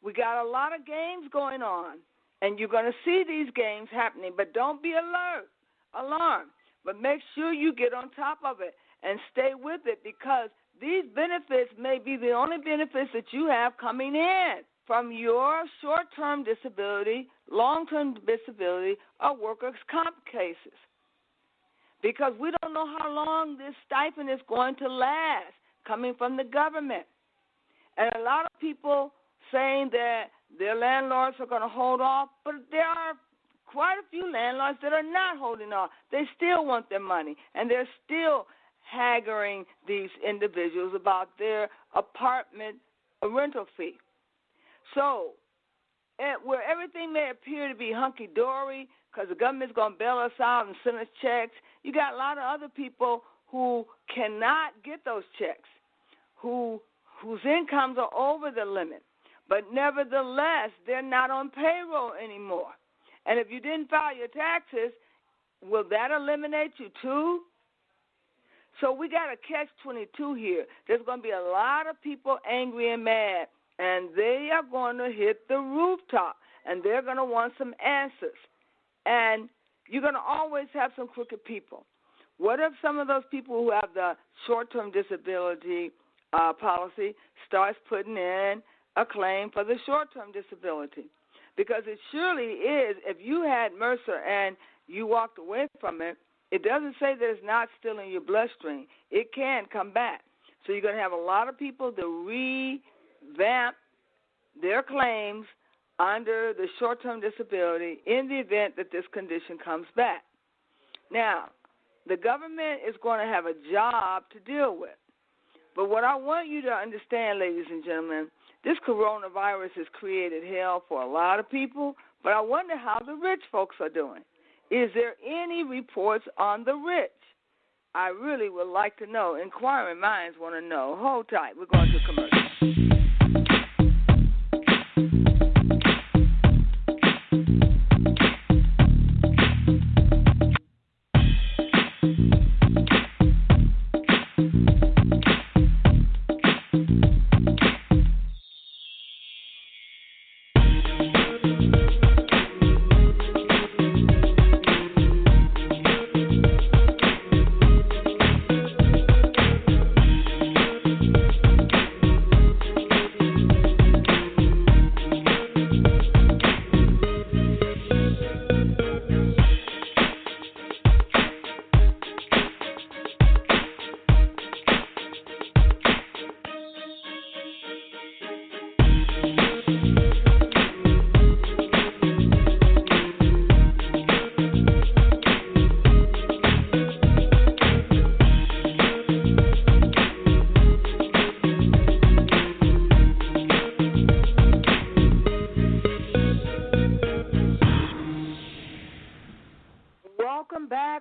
We got a lot of games going on, and you're going to see these games happening, but don't be alarmed. But make sure you get on top of it and stay with it, because these benefits may be the only benefits that you have coming in from your short-term disability, long-term disability, or workers' comp cases, because we don't know how long this stipend is going to last coming from the government. And a lot of people saying that their landlords are going to hold off, but there are quite a few landlords that are not holding off. They still want their money, and they're still haggling these individuals about their apartment rental fee. So, where everything may appear to be hunky-dory because the government's going to bail us out and send us checks, you got a lot of other people who cannot get those checks, whose incomes are over the limit. But nevertheless, they're not on payroll anymore. And if you didn't file your taxes, will that eliminate you too? So we got a catch-22 here. There's going to be a lot of people angry and mad, and they are going to hit the rooftop, and they're going to want some answers. And you're going to always have some crooked people. What if some of those people who have the short-term disability policy starts putting in a claim for the short-term disability? Because it surely is, if you had Mercer and you walked away from it, it doesn't say that it's not still in your bloodstream. It can come back. So you're going to have a lot of people to revamp their claims under the short-term disability in the event that this condition comes back. Now, the government is going to have a job to deal with. But what I want you to understand, ladies and gentlemen, this coronavirus has created hell for a lot of people, but I wonder how the rich folks are doing. Is there any reports on the rich? I really would like to know. Inquiring minds want to know. Hold tight. We're going to commercial.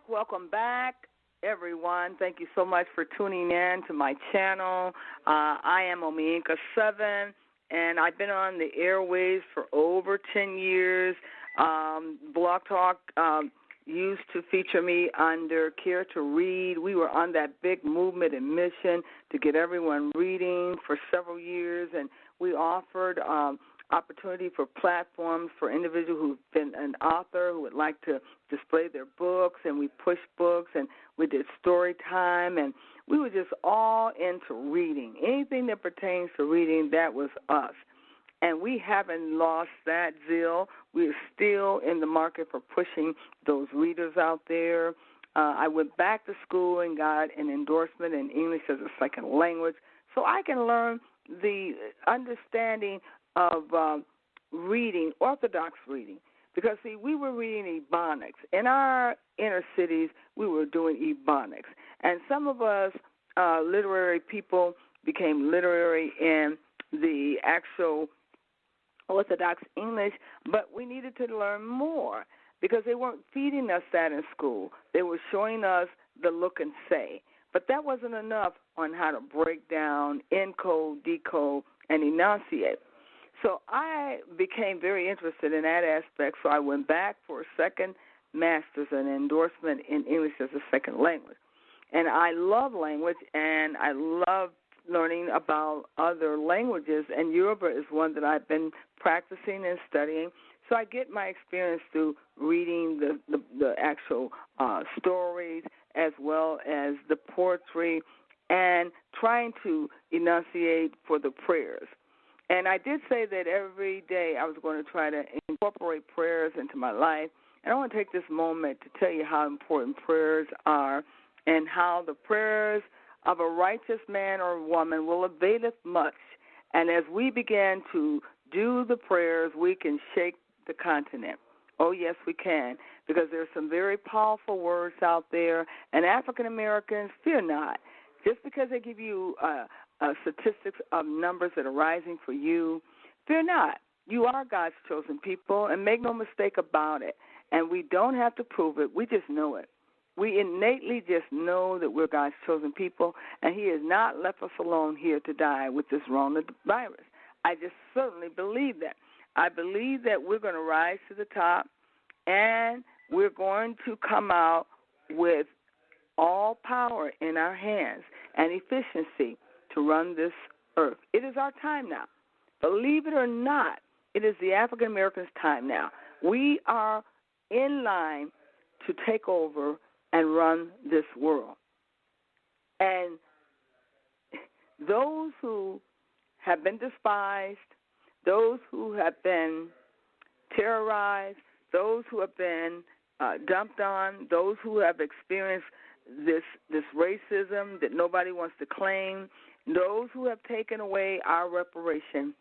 Welcome back, everyone. Thank you so much for tuning in to my channel. I am Omiinka7, and I've been on the airwaves for over 10 years. Blog Talk used to feature me under Care to Read. We were on that big movement and mission to get everyone reading for several years, and we offered opportunity for platforms for individuals who've been an author who would like to display their books, and we pushed books, and we did story time, and we were just all into reading. Anything that pertains to reading, that was us. And we haven't lost that zeal. We're still in the market for pushing those readers out there. I went back to school and got an endorsement in English as a second language so I can learn the understanding of reading, orthodox reading. Because, see, we were reading Ebonics. In our inner cities, we were doing Ebonics. And some of us literary people became literary in the actual Orthodox English, but we needed to learn more because they weren't feeding us that in school. They were showing us the look and say. But that wasn't enough on how to break down, encode, decode, and enunciate. So I became very interested in that aspect, so I went back for a second master's and endorsement in English as a second language. And I love language, and I love learning about other languages, and Yoruba is one that I've been practicing and studying. So I get my experience through reading the actual stories as well as the poetry and trying to enunciate for the prayers. And I did say that every day I was going to try to incorporate prayers into my life. And I want to take this moment to tell you how important prayers are and how the prayers of a righteous man or woman will availeth much. And as we begin to do the prayers, we can shake the continent. Oh, yes, we can, because there's some very powerful words out there. And African Americans, fear not. Just because they give you statistics of numbers that are rising for you, fear not. You are God's chosen people, and make no mistake about it. And we don't have to prove it. We just know it. We innately just know that we're God's chosen people, and he has not left us alone here to die with this coronavirus. I just certainly believe that. I believe that we're going to rise to the top, and we're going to come out with all power in our hands and efficiency to run this earth. It is our time now. Believe it or not, it is the African Americans' time now. We are in line to take over and run this world. And those who have been despised, those who have been terrorized, those who have been dumped on, those who have experienced this racism that nobody wants to claim, those who have taken away our reparation,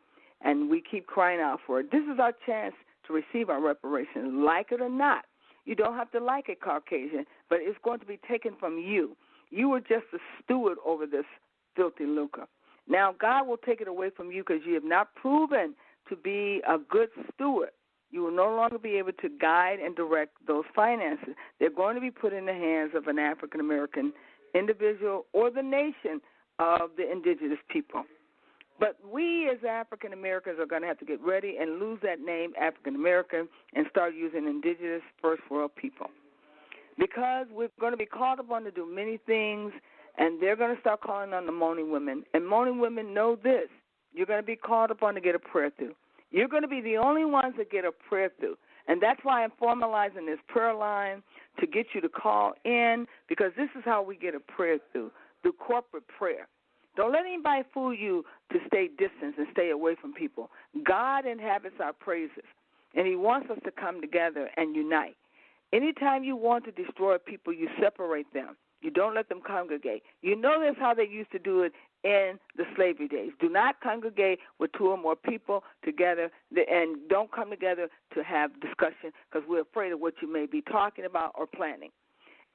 and we keep crying out for it. This is our chance to receive our reparations, like it or not. You don't have to like it, Caucasian, but it's going to be taken from you. You were just a steward over this filthy lucre. Now, God will take it away from you because you have not proven to be a good steward. You will no longer be able to guide and direct those finances. They're going to be put in the hands of an African-American individual or the nation of the indigenous people. But we as African-Americans are going to have to get ready and lose that name, African-American, and start using indigenous first world people. Because we're going to be called upon to do many things, and they're going to start calling on the moaning women. And moaning women know this. You're going to be called upon to get a prayer through. You're going to be the only ones that get a prayer through. And that's why I'm formalizing this prayer line to get you to call in, because this is how we get a prayer through corporate prayer. Don't let anybody fool you to stay distant and stay away from people. God inhabits our praises, and he wants us to come together and unite. Anytime you want to destroy people, you separate them. You don't let them congregate. You know that's how they used to do it in the slavery days. Do not congregate with two or more people together, and don't come together to have discussion because we're afraid of what you may be talking about or planning.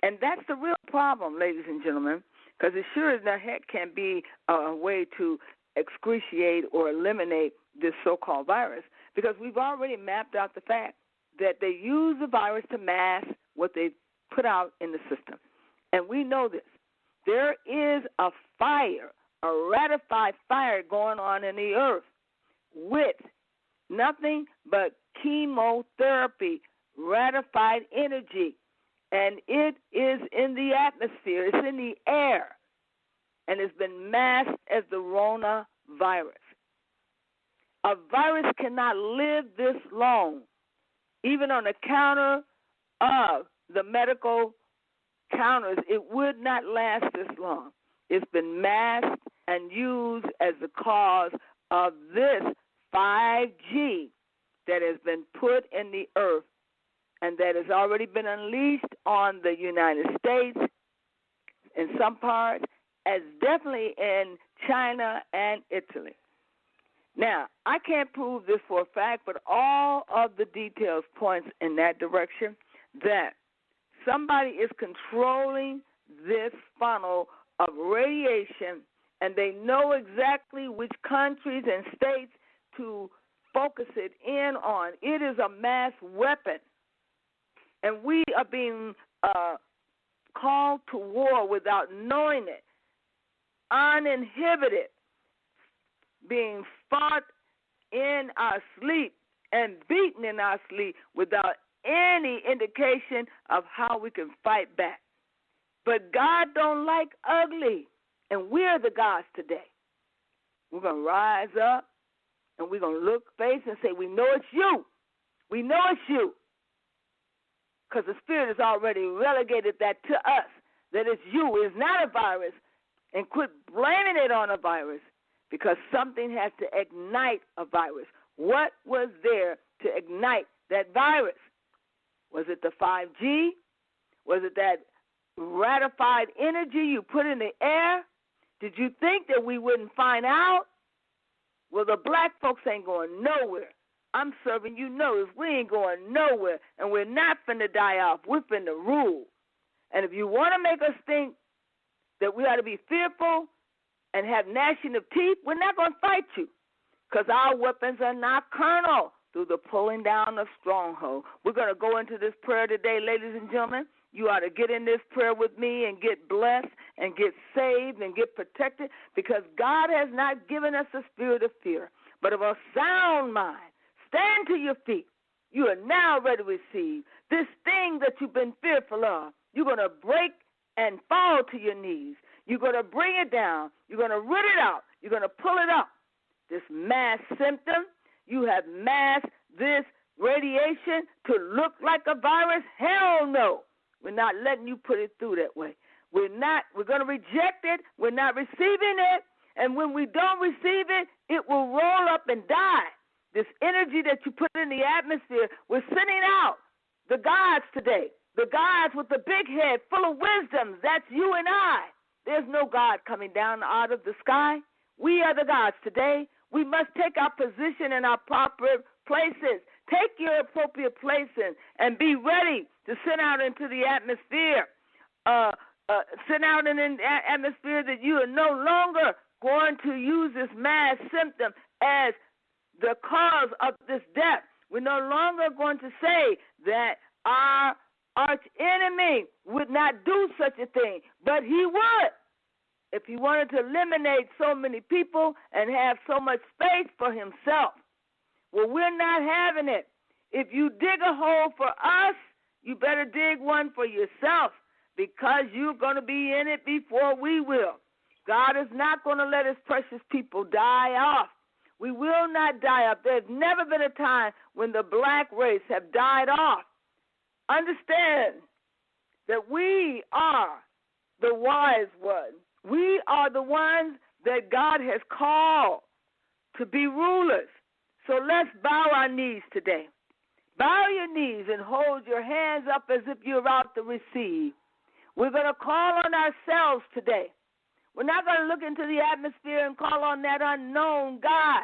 And that's the real problem, ladies and gentlemen, because it sure as the heck can be a way to excruciate or eliminate this so-called virus, because we've already mapped out the fact that they use the virus to mask what they put out in the system. And we know this. There is a fire, a ratified fire going on in the earth with nothing but chemotherapy, ratified energy. And it is in the atmosphere. It's in the air. And it's been masked as the Rona virus. A virus cannot live this long, even on the counter of the medical counters. It would not last this long. It's been masked and used as the cause of this 5G that has been put in the earth and that has already been unleashed on the United States in some parts, as definitely in China and Italy. Now, I can't prove this for a fact, but all of the details points in that direction that somebody is controlling this funnel of radiation, and they know exactly which countries and states to focus it in on. It is a mass weapon. And we are being called to war without knowing it, uninhibited, being fought in our sleep and beaten in our sleep without any indication of how we can fight back. But God don't like ugly, and we're the gods today. We're going to rise up, and we're going to look face and say, we know it's you. We know it's you. Because the Spirit has already relegated that to us, that it's you, it's not a virus, and quit blaming it on a virus, because something has to ignite a virus. What was there to ignite that virus? Was it the 5G? Was it that ratified energy you put in the air? Did you think that we wouldn't find out? Well, the black folks ain't going nowhere. I'm serving you notice. We ain't going nowhere, and we're not finna die off. We're finna rule. And if you want to make us think that we ought to be fearful and have gnashing of teeth, we're not going to fight you, because our weapons are not carnal through the pulling down of stronghold. We're going to go into this prayer today, ladies and gentlemen. You ought to get in this prayer with me and get blessed and get saved and get protected, because God has not given us a spirit of fear, but of a sound mind. Stand to your feet. You are now ready to receive this thing that you've been fearful of. You're going to break and fall to your knees. You're going to bring it down. You're going to root it out. You're going to pull it up. This mass symptom, you have masked this radiation to look like a virus? Hell no. We're not letting you put it through that way. We're going to reject it. We're not receiving it. And when we don't receive it, it will roll up and die. This energy that you put in the atmosphere, we're sending out the gods today, the gods with the big head full of wisdom. That's you and I. There's no God coming down out of the sky. We are the gods today. We must take our position in our proper places. Take your appropriate places and be ready to send out into the atmosphere. Send out in an atmosphere that you are no longer going to use this mass symptom as the cause of this death. We're no longer going to say that our arch enemy would not do such a thing, but he would. If he wanted to eliminate so many people and have so much space for himself. Well, we're not having it. If you dig a hole for us, you better dig one for yourself, because you're going to be in it before we will. God is not going to let his precious people die off. We will not die off. There's never been a time when the black race have died off. Understand that we are the wise ones. We are the ones that God has called to be rulers. So let's bow our knees today. Bow your knees and hold your hands up as if you're about to receive. We're going to call on ourselves today. We're not going to look into the atmosphere and call on that unknown God,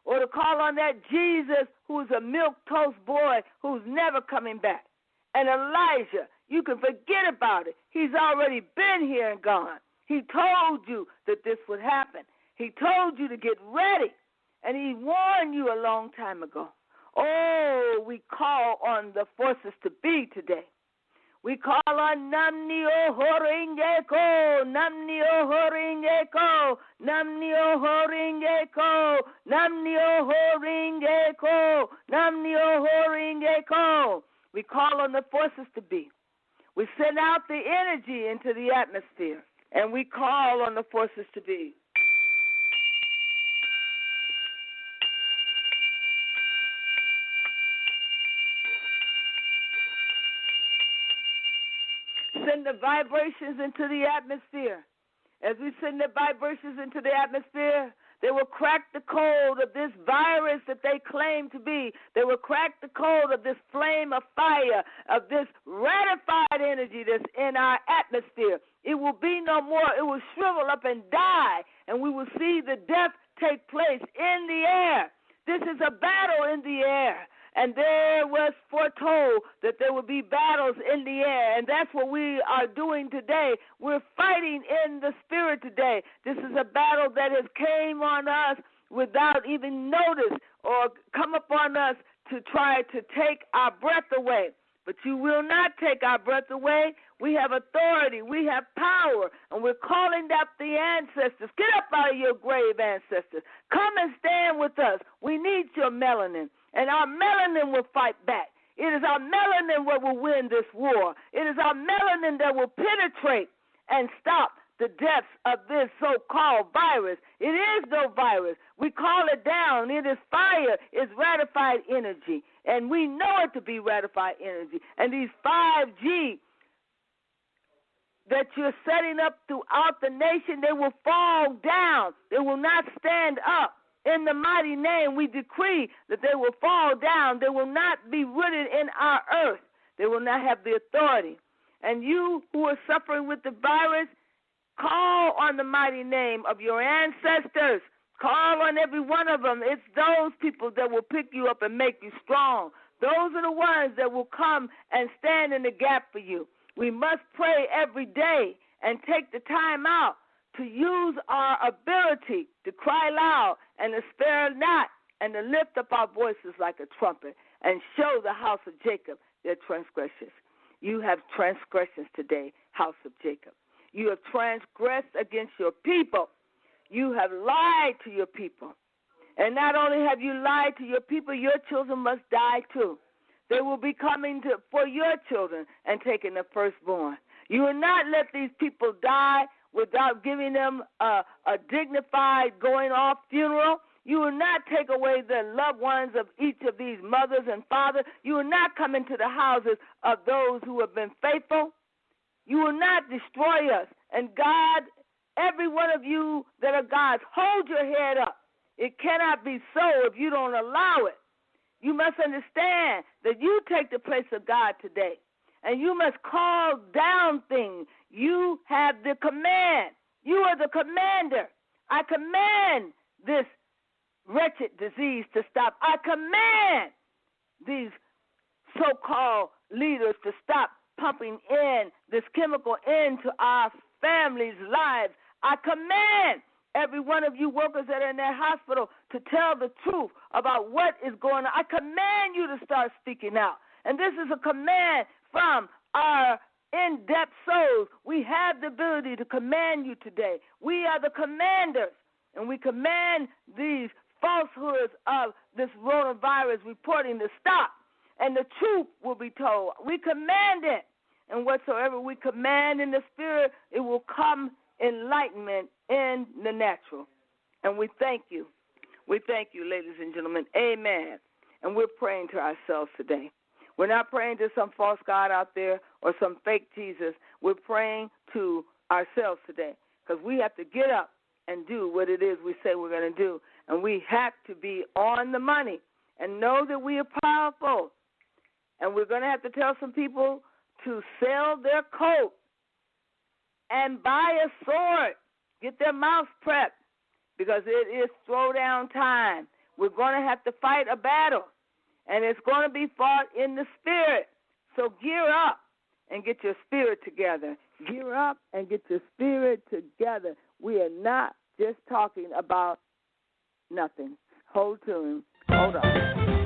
or to call on that Jesus who's a milquetoast boy who's never coming back. And Elijah, you can forget about it. He's already been here and gone. He told you that this would happen. He told you to get ready, and he warned you a long time ago. Oh, we call on the forces to be today. We call on Namni Ohoringeko, Namni Ohoringeko, Namni Ohoringeko, Namni Ohoringeko, Namni Ohoringeko. We call on the forces to be. We send out the energy into the atmosphere, and we call on the forces to be. Send the vibrations into the atmosphere. As we send the vibrations into the atmosphere, they will crack the code of this virus that they claim to be. They will crack the code of this flame of fire, of this ratified energy that's in our atmosphere. It will be no more. It will shrivel up and die, and we will see the death take place in the air. This is a battle in the air. And there was foretold that there would be battles in the air, and that's what we are doing today. We're fighting in the spirit today. This is a battle that has came on us without even notice or come upon us to try to take our breath away. But you will not take our breath away. We have authority. We have power, and we're calling up the ancestors. Get up out of your grave, ancestors. Come and stand with us. We need your melanin. And our melanin will fight back. It is our melanin that will win this war. It is our melanin that will penetrate and stop the deaths of this so-called virus. It is no virus. We call it down. It is fire. It's ratified energy. And we know it to be ratified energy. And these 5G that you're setting up throughout the nation, they will fall down. They will not stand up. In the mighty name, we decree that they will fall down. They will not be rooted in our earth. They will not have the authority. And you who are suffering with the virus, call on the mighty name of your ancestors. Call on every one of them. It's those people that will pick you up and make you strong. Those are the ones that will come and stand in the gap for you. We must pray every day and take the time out to use our ability to cry loud and to spare not, and to lift up our voices like a trumpet and show the house of Jacob their transgressions. You have transgressions today, house of Jacob. You have transgressed against your people. You have lied to your people. And not only have you lied to your people, your children must die too. They will be coming for your children and taking the firstborn. You will not let these people die without giving them a dignified going-off funeral. You will not take away the loved ones of each of these mothers and fathers. You will not come into the houses of those who have been faithful. You will not destroy us. And God, every one of you that are God's, hold your head up. It cannot be so if you don't allow it. You must understand that you take the place of God today. and you must call down things. You have the command. You are the commander. I command this wretched disease to stop. I command these so-called leaders to stop pumping in this chemical into our families' lives. I command every one of you workers that are in that hospital to tell the truth about what is going on. I command you to start speaking out. And this is a command from our in-depth souls. We have the ability to command you today. We are the commanders, and we command these falsehoods of this coronavirus reporting to stop, and the truth will be told. We command it, and whatsoever we command in the spirit, it will come enlightenment in the natural. And we thank you. We thank you, ladies and gentlemen. Amen. And we're praying to ourselves today. We're not praying to some false God out there or some fake Jesus. We're praying to ourselves today, because we have to get up and do what it is we say we're going to do. And we have to be on the money and know that we are powerful. And we're going to have to tell some people to sell their coat and buy a sword. Get their mouths prepped, because it is throwdown time. We're going to have to fight a battle, and it's going to be fought in the spirit. So gear up and get your spirit together. Gear up and get your spirit together. We are not just talking about nothing. Hold to. Hold on.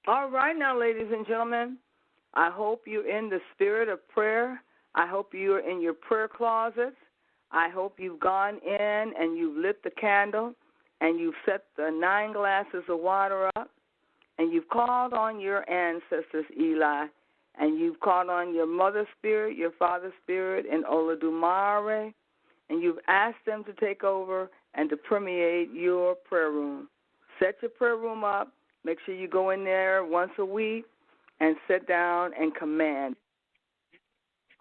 All right now, ladies and gentlemen, I hope you're in the spirit of prayer. I hope you're in your prayer closets. I hope you've gone in and you've lit the candle and you've set the 9 glasses of water up and you've called on your ancestors, Eli, and you've called on your mother spirit, your father spirit, and Olodumare, and you've asked them to take over and to permeate your prayer room. Set your prayer room up. Make sure you go in there once a week and sit down and command.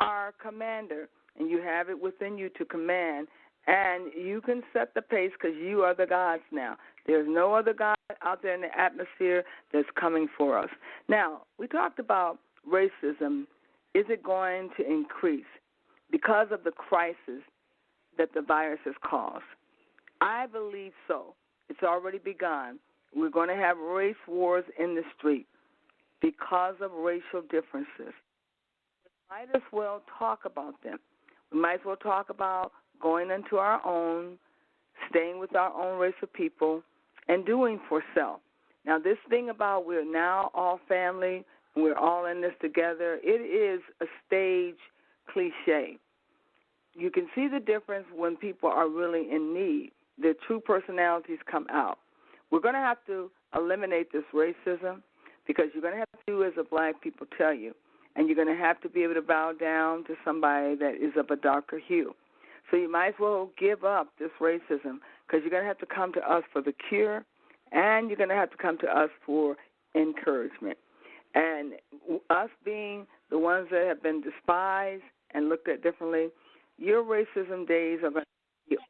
Our commander, and you have it within you to command, and you can set the pace because you are the gods now. There's no other God out there in the atmosphere that's coming for us. Now, we talked about racism. Is it going to increase because of the crisis that the virus has caused? I believe so. It's already begun. We're going to have race wars in the street because of racial differences. We might as well talk about them. We might as well talk about going into our own, staying with our own race of people, and doing for self. Now, this thing about we're now all family, and we're all in this together, it is a stage cliche. You can see the difference when people are really in need. Their true personalities come out. We're going to have to eliminate this racism because you're going to have to do as the black people tell you, and you're going to have to be able to bow down to somebody that is of a darker hue. So you might as well give up this racism because you're going to have to come to us for the cure, and you're going to have to come to us for encouragement. And us being the ones that have been despised and looked at differently, your racism days are going to end.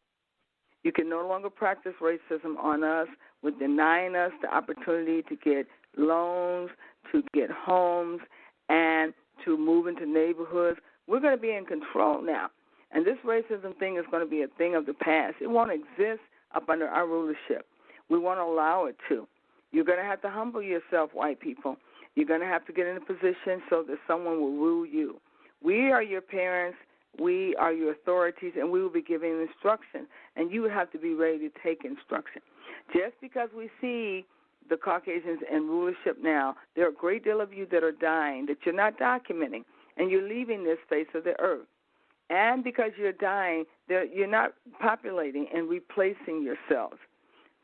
You can no longer practice racism on us with denying us the opportunity to get loans, to get homes, and to move into neighborhoods. We're going to be in control now. And this racism thing is going to be a thing of the past. It won't exist up under our rulership. We won't allow it to. You're going to have to humble yourself, white people. You're going to have to get in a position so that someone will rule you. We are your parents. We are your authorities, and we will be giving instruction, and you have to be ready to take instruction. Just because we see the Caucasians in rulership now, there are a great deal of you that are dying that you're not documenting, and you're leaving this face of the earth. And because you're dying, you're not populating and replacing yourselves.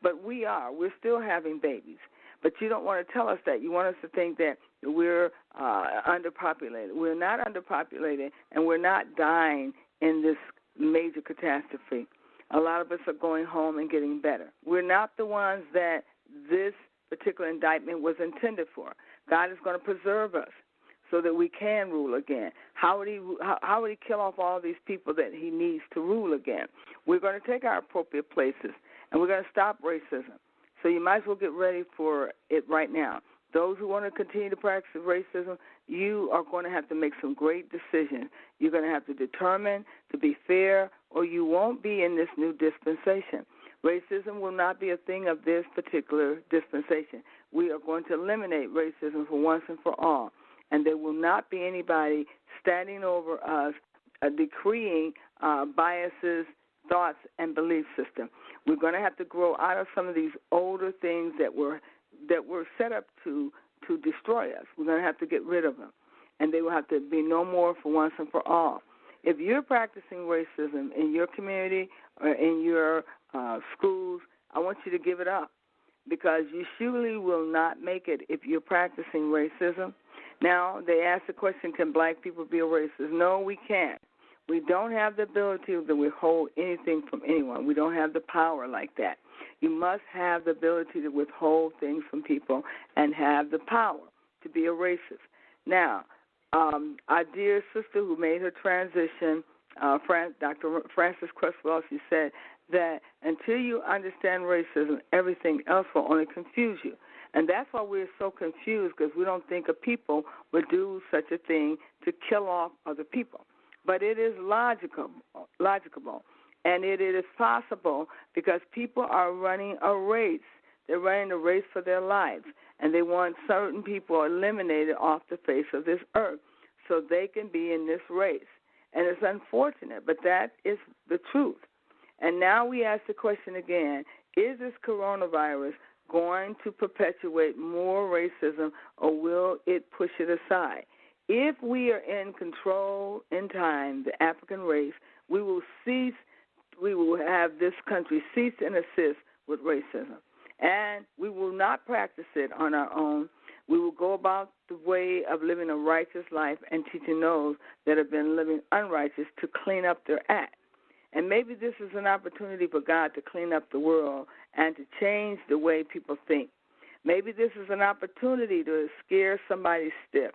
But we are. We're still having babies. But you don't want to tell us that. You want us to think that we're underpopulated. We're not underpopulated, and we're not dying in this major catastrophe. A lot of us are going home and getting better. We're not the ones that this particular indictment was intended for. God is going to preserve us so that we can rule again. How would he kill off all these people that he needs to rule again? We're going to take our appropriate places, and we're going to stop racism. So you might as well get ready for it right now. Those who want to continue to practice racism, you are going to have to make some great decisions. You're going to have to determine to be fair, or you won't be in this new dispensation. Racism will not be a thing of this particular dispensation. We are going to eliminate racism for once and for all, and there will not be anybody standing over us decreeing biases, thoughts, and belief system. We're going to have to grow out of some of these older things that were set up to destroy us. We're going to have to get rid of them, and they will have to be no more for once and for all. If you're practicing racism in your community or in your schools, I want you to give it up because you surely will not make it if you're practicing racism. Now, they ask the question, can black people be a racist? No, we can't. We don't have the ability to withhold anything from anyone. We don't have the power like that. You must have the ability to withhold things from people and have the power to be a racist. Now, our dear sister who made her transition, Dr. Frances Cresswell, she said that until you understand racism, everything else will only confuse you. And that's why we're so confused, because we don't think a people would do such a thing to kill off other people. But it is logical, and it is possible because people are running a race. They're running a race for their lives, and they want certain people eliminated off the face of this earth so they can be in this race. And it's unfortunate, but that is the truth. And now we ask the question again, is this coronavirus going to perpetuate more racism, or will it push it aside? If we are in control in time, the African race, we will have this country cease and assist with racism. And we will not practice it on our own. We will go about the way of living a righteous life and teaching those that have been living unrighteous to clean up their act. And maybe this is an opportunity for God to clean up the world and to change the way people think. Maybe this is an opportunity to scare somebody stiff.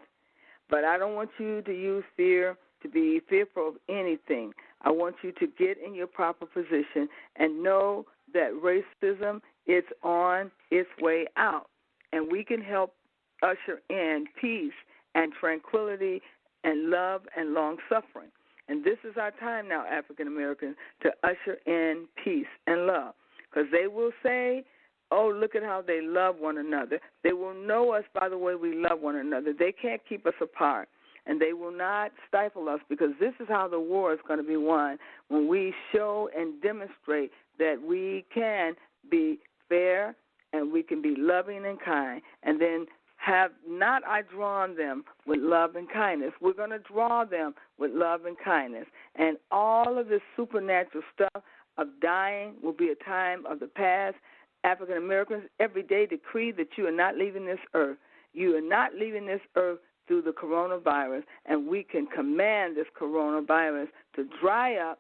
But I don't want you to use fear to be fearful of anything. I want you to get in your proper position and know that racism is on its way out. And we can help usher in peace and tranquility and love and long-suffering. And this is our time now, African Americans, to usher in peace and love. Because they will say, oh, look at how they love one another. They will know us by the way we love one another. They can't keep us apart. and they will not stifle us, because this is how the war is going to be won, when we show and demonstrate that we can be fair and we can be loving and kind, and then have not I drawn them with love and kindness. We're going to draw them with love and kindness. And all of this supernatural stuff of dying will be a time of the past. African Americans every day decree that you are not leaving this earth. You are not leaving this earth through the coronavirus, and we can command this coronavirus to dry up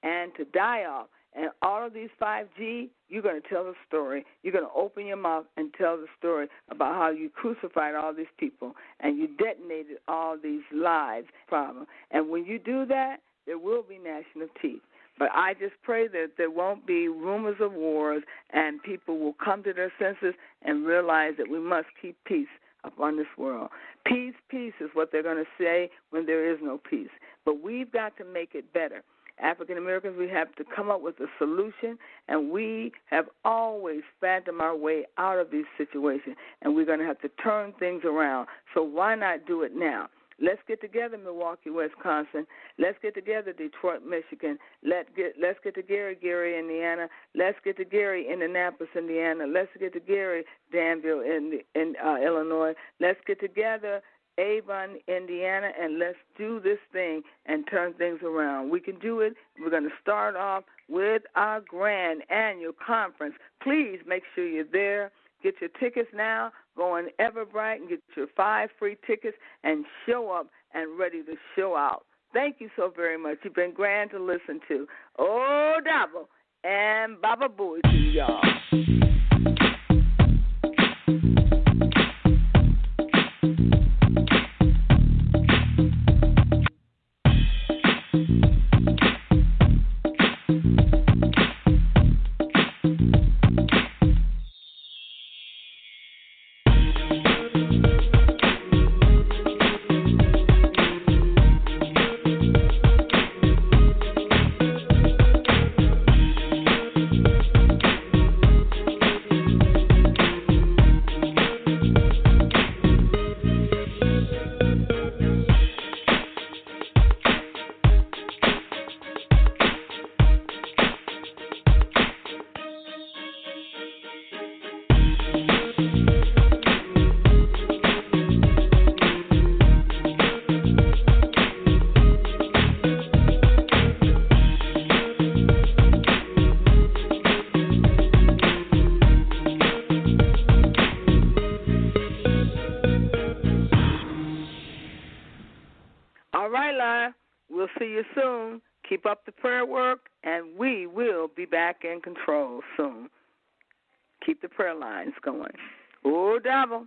and to die off. And all of these 5G, you're going to tell the story. You're going to open your mouth and tell the story about how you crucified all these people and you detonated all these lives. Problem. And when you do that, there will be gnashing of teeth. But I just pray that there won't be rumors of wars, and people will come to their senses and realize that we must keep peace upon this world. Peace, peace is what they're going to say when there is no peace. But we've got to make it better. African Americans, we have to come up with a solution, and we have always fathomed our way out of these situations, and we're going to have to turn things around. So why not do it now? Let's get together, Milwaukee, Wisconsin. Let's get together, Detroit, Michigan. Let's get to Gary, Indiana. Let's get to Gary, Indianapolis, Indiana. Let's get to Gary, Danville, in Illinois. Let's get together, Avon, Indiana, and let's do this thing and turn things around. We can do it. We're going to start off with our grand annual conference. Please make sure you're there. Get your tickets now. Go on Everbright and get your 5 free tickets and show up and ready to show out. Thank you so very much. You've been grand to listen to. Oh, Dabo and Baba Booey to y'all. We'll see you soon. Keep up the prayer work, and we will be back in control soon. Keep the prayer lines going. Oh, Dabo.